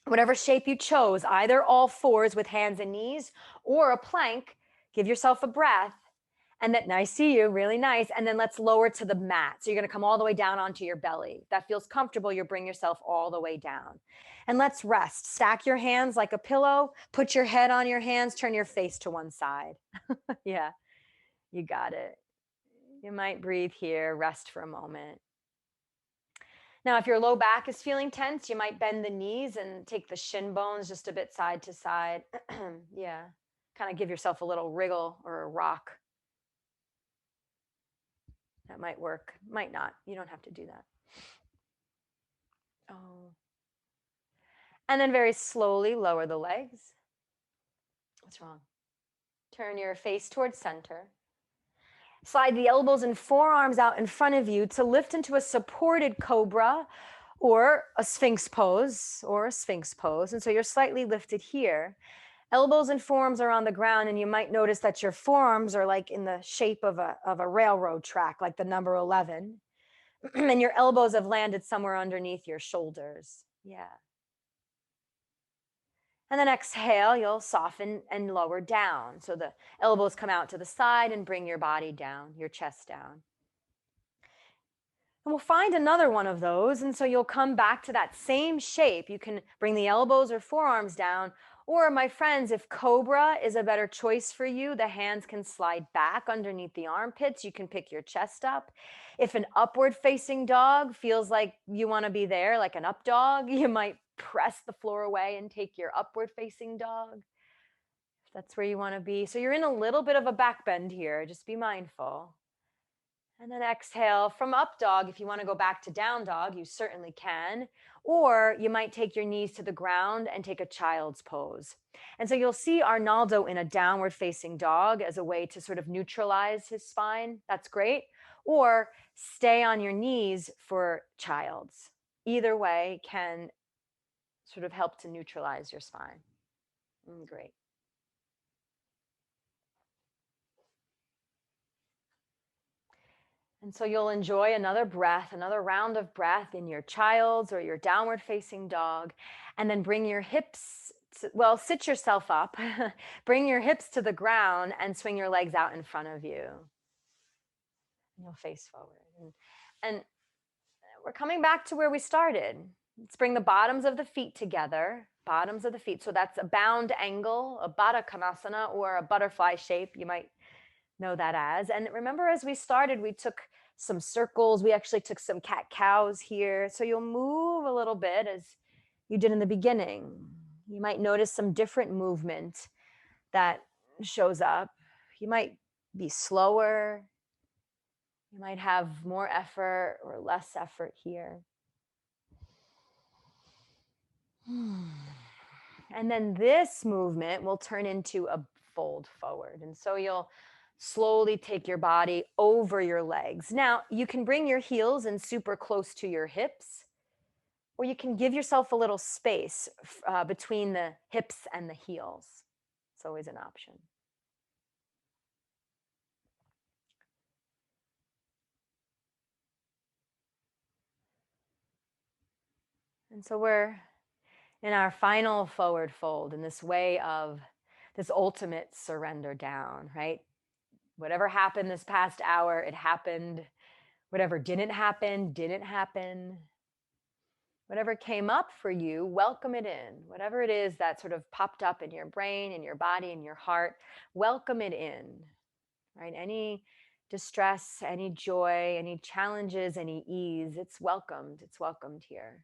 Whatever shape you chose, either all fours with hands and knees or a plank, give yourself a breath. And then, I see you, really nice. And then let's lower to the mat. So you're going to come all the way down onto your belly. If that feels comfortable, you'll bring yourself all the way down. And let's rest. Stack your hands like a pillow. Put your head on your hands. Turn your face to one side. Yeah, you got it. You might breathe here. Rest for a moment. Now, if your low back is feeling tense, you might bend the knees and take the shin bones just a bit side to side. Yeah, kind of give yourself a little wriggle or a rock. That might work, might not. You don't have to do that. Oh. And then very slowly lower the legs. What's wrong? Turn your face towards center. Slide the elbows and forearms out in front of you to lift into a supported cobra or a sphinx pose And so you're slightly lifted here. Elbows and forearms are on the ground, and you might notice that your forearms are like in the shape of a railroad track, like the number 11. And your elbows have landed somewhere underneath your shoulders. Yeah. And then exhale, you'll soften and lower down. So the elbows come out to the side and bring your body down, your chest down. And we'll find another one of those. And so you'll come back to that same shape. You can bring the elbows or forearms down. Or, my friends, if cobra is a better choice for you, the hands can slide back underneath the armpits. You can pick your chest up. If an upward facing dog feels like you want to be there, like an up dog, you might press the floor away and take your upward facing dog. If that's where you want to be. So you're in a little bit of a back bend here. Just be mindful. And then exhale from up dog. If you want to go back to down dog, you certainly can. Or you might take your knees to the ground and take a child's pose. And so you'll see Arnaldo in a downward facing dog as a way to sort of neutralize his spine. That's great. Or stay on your knees for child's. Either way can sort of help to neutralize your spine. Great. And so you'll enjoy another breath, another round of breath in your child's or your downward facing dog. And then bring your hips, sit yourself up, bring your hips to the ground and swing your legs out in front of you. And you'll face forward. And we're coming back to where we started. Let's bring the bottoms of the feet together, bottoms of the feet. So that's a bound angle, a Baddha Konasana, or a butterfly shape. You might know that as. And remember, as we started, we took some circles. We actually took some cat cows here. So you'll move a little bit as you did in the beginning. You might notice some different movement that shows up. You might be slower. You might have more effort or less effort here. And then this movement will turn into a fold forward. And so you'll slowly take your body over your legs. Now, you can bring your heels in super close to your hips, or you can give yourself a little space between the hips and the heels. It's always an option. And so we're in our final forward fold in this way of this ultimate surrender down, right? Whatever happened this past hour, it happened. Whatever didn't happen, didn't happen. Whatever came up for you, welcome it in. Whatever it is that sort of popped up in your brain, in your body, in your heart, welcome it in, right? Any distress, any joy, any challenges, any ease, it's welcomed. It's welcomed here,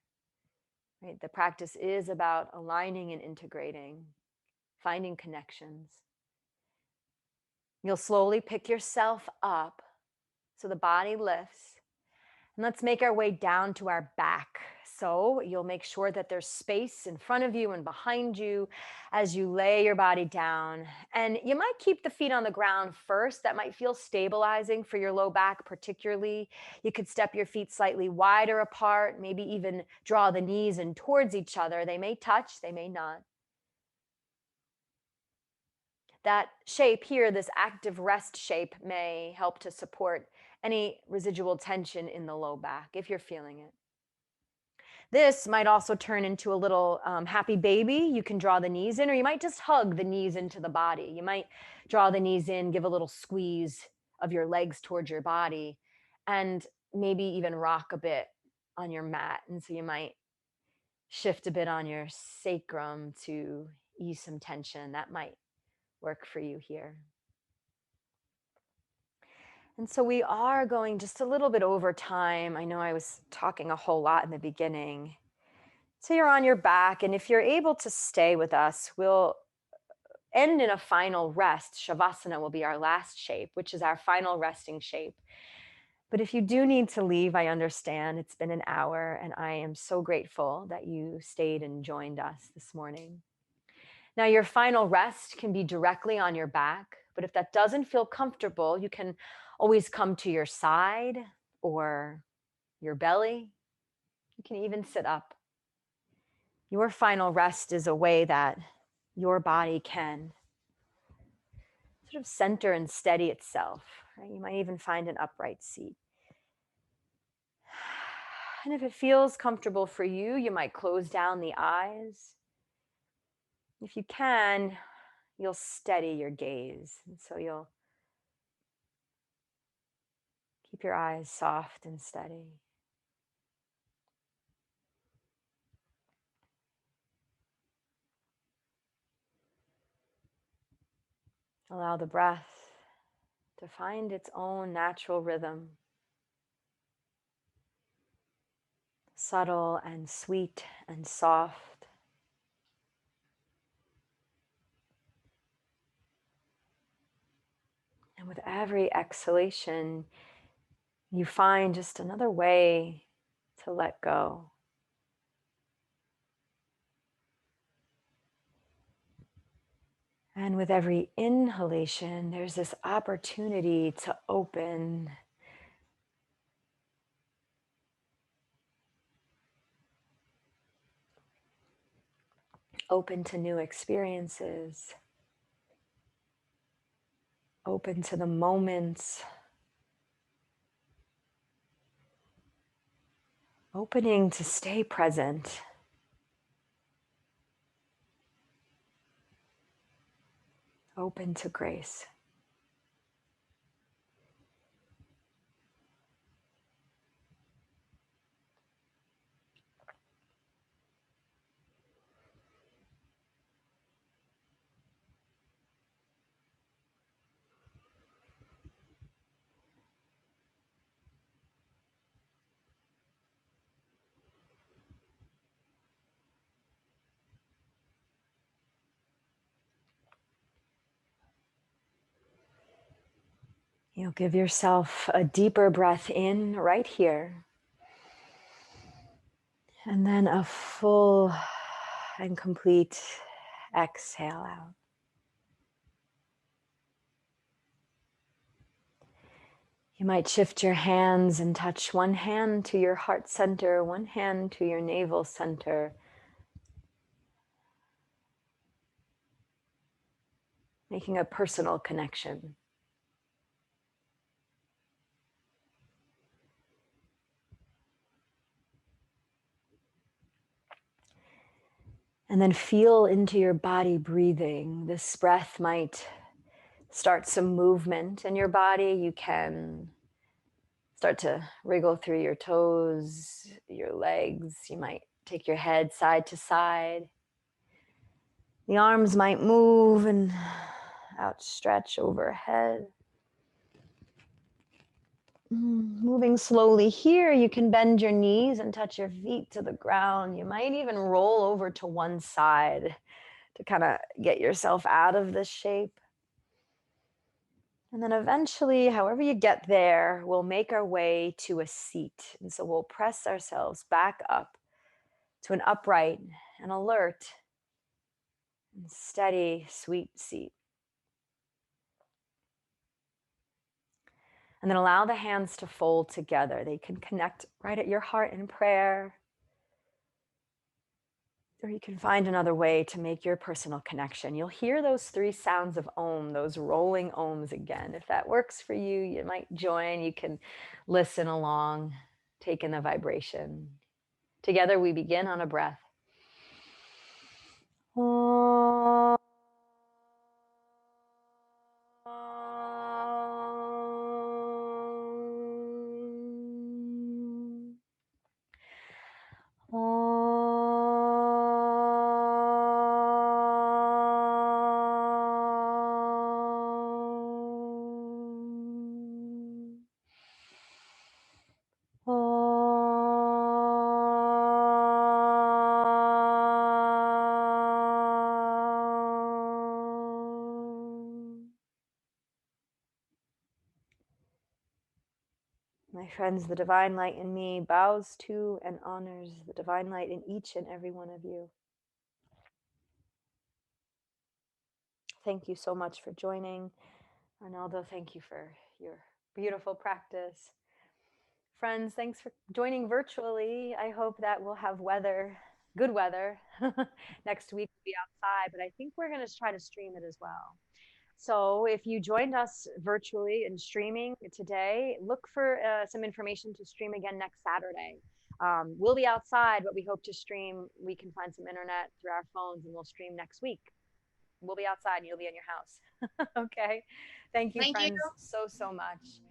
right? The practice is about aligning and integrating, finding connections. You'll slowly pick yourself up so the body lifts. And let's make our way down to our back. So you'll make sure that there's space in front of you and behind you as you lay your body down. And you might keep the feet on the ground first. That might feel stabilizing for your low back particularly. You could step your feet slightly wider apart, maybe even draw the knees in towards each other. They may touch, they may not. That shape here, this active rest shape, may help to support any residual tension in the low back if you're feeling it. This might also turn into a little happy baby. You can draw the knees in, or you might just hug the knees into the body. You might draw the knees in, give a little squeeze of your legs towards your body, and maybe even rock a bit on your mat. And so you might shift a bit on your sacrum to ease some tension. That might work for you here. And so we are going just a little bit over time. I know I was talking a whole lot in the beginning. So you're on your back, and if you're able to stay with us, we'll end in a final rest. Shavasana will be our last shape, which is our final resting shape. But if you do need to leave, I understand. It's been an hour, and I am so grateful that you stayed and joined us this morning. Now, your final rest can be directly on your back, but if that doesn't feel comfortable, you can always come to your side or your belly. You can even sit up. Your final rest is a way that your body can sort of center and steady itself. Right? You might even find an upright seat. And if it feels comfortable for you, you might close down the eyes. If you can, you'll steady your gaze. And so you'll keep your eyes soft and steady. Allow the breath to find its own natural rhythm, subtle and sweet and soft. And with every exhalation, you find just another way to let go. And with every inhalation, there's this opportunity to open. Open to new experiences. Open to the moments. Opening to stay present. Open to grace. You'll give yourself a deeper breath in right here. And then a full and complete exhale out. You might shift your hands and touch one hand to your heart center, one hand to your navel center. Making a personal connection. And then feel into your body breathing. This breath might start some movement in your body. You can start to wriggle through your toes, your legs. You might take your head side to side. The arms might move and outstretch overhead. Moving slowly here, you can bend your knees and touch your feet to the ground. You might even roll over to one side to kind of get yourself out of this shape. And then eventually, however you get there, we'll make our way to a seat. And so we'll press ourselves back up to an upright and alert and steady, sweet seat. And then allow the hands to fold together. They can connect right at your heart in prayer. Or you can find another way to make your personal connection. You'll hear those 3 sounds of Om, those rolling Oms again. If that works for you, you might join. You can listen along, take in the vibration. Together we begin on a breath. Om. My friends, the divine light in me bows to and honors the divine light in each and every one of you. Thank you so much for joining. Arnaldo, thank you for your beautiful practice. Friends, thanks for joining virtually. I hope that we'll have weather, good weather. Next week we'll be outside, but I think we're going to try to stream it as well. So if you joined us virtually and streaming today, look for some information to stream again next Saturday. We'll be outside, but we hope to stream. We can find some internet through our phones and we'll stream next week. We'll be outside and you'll be in your house. Okay. Thank you, Thank you. friends, so, so much.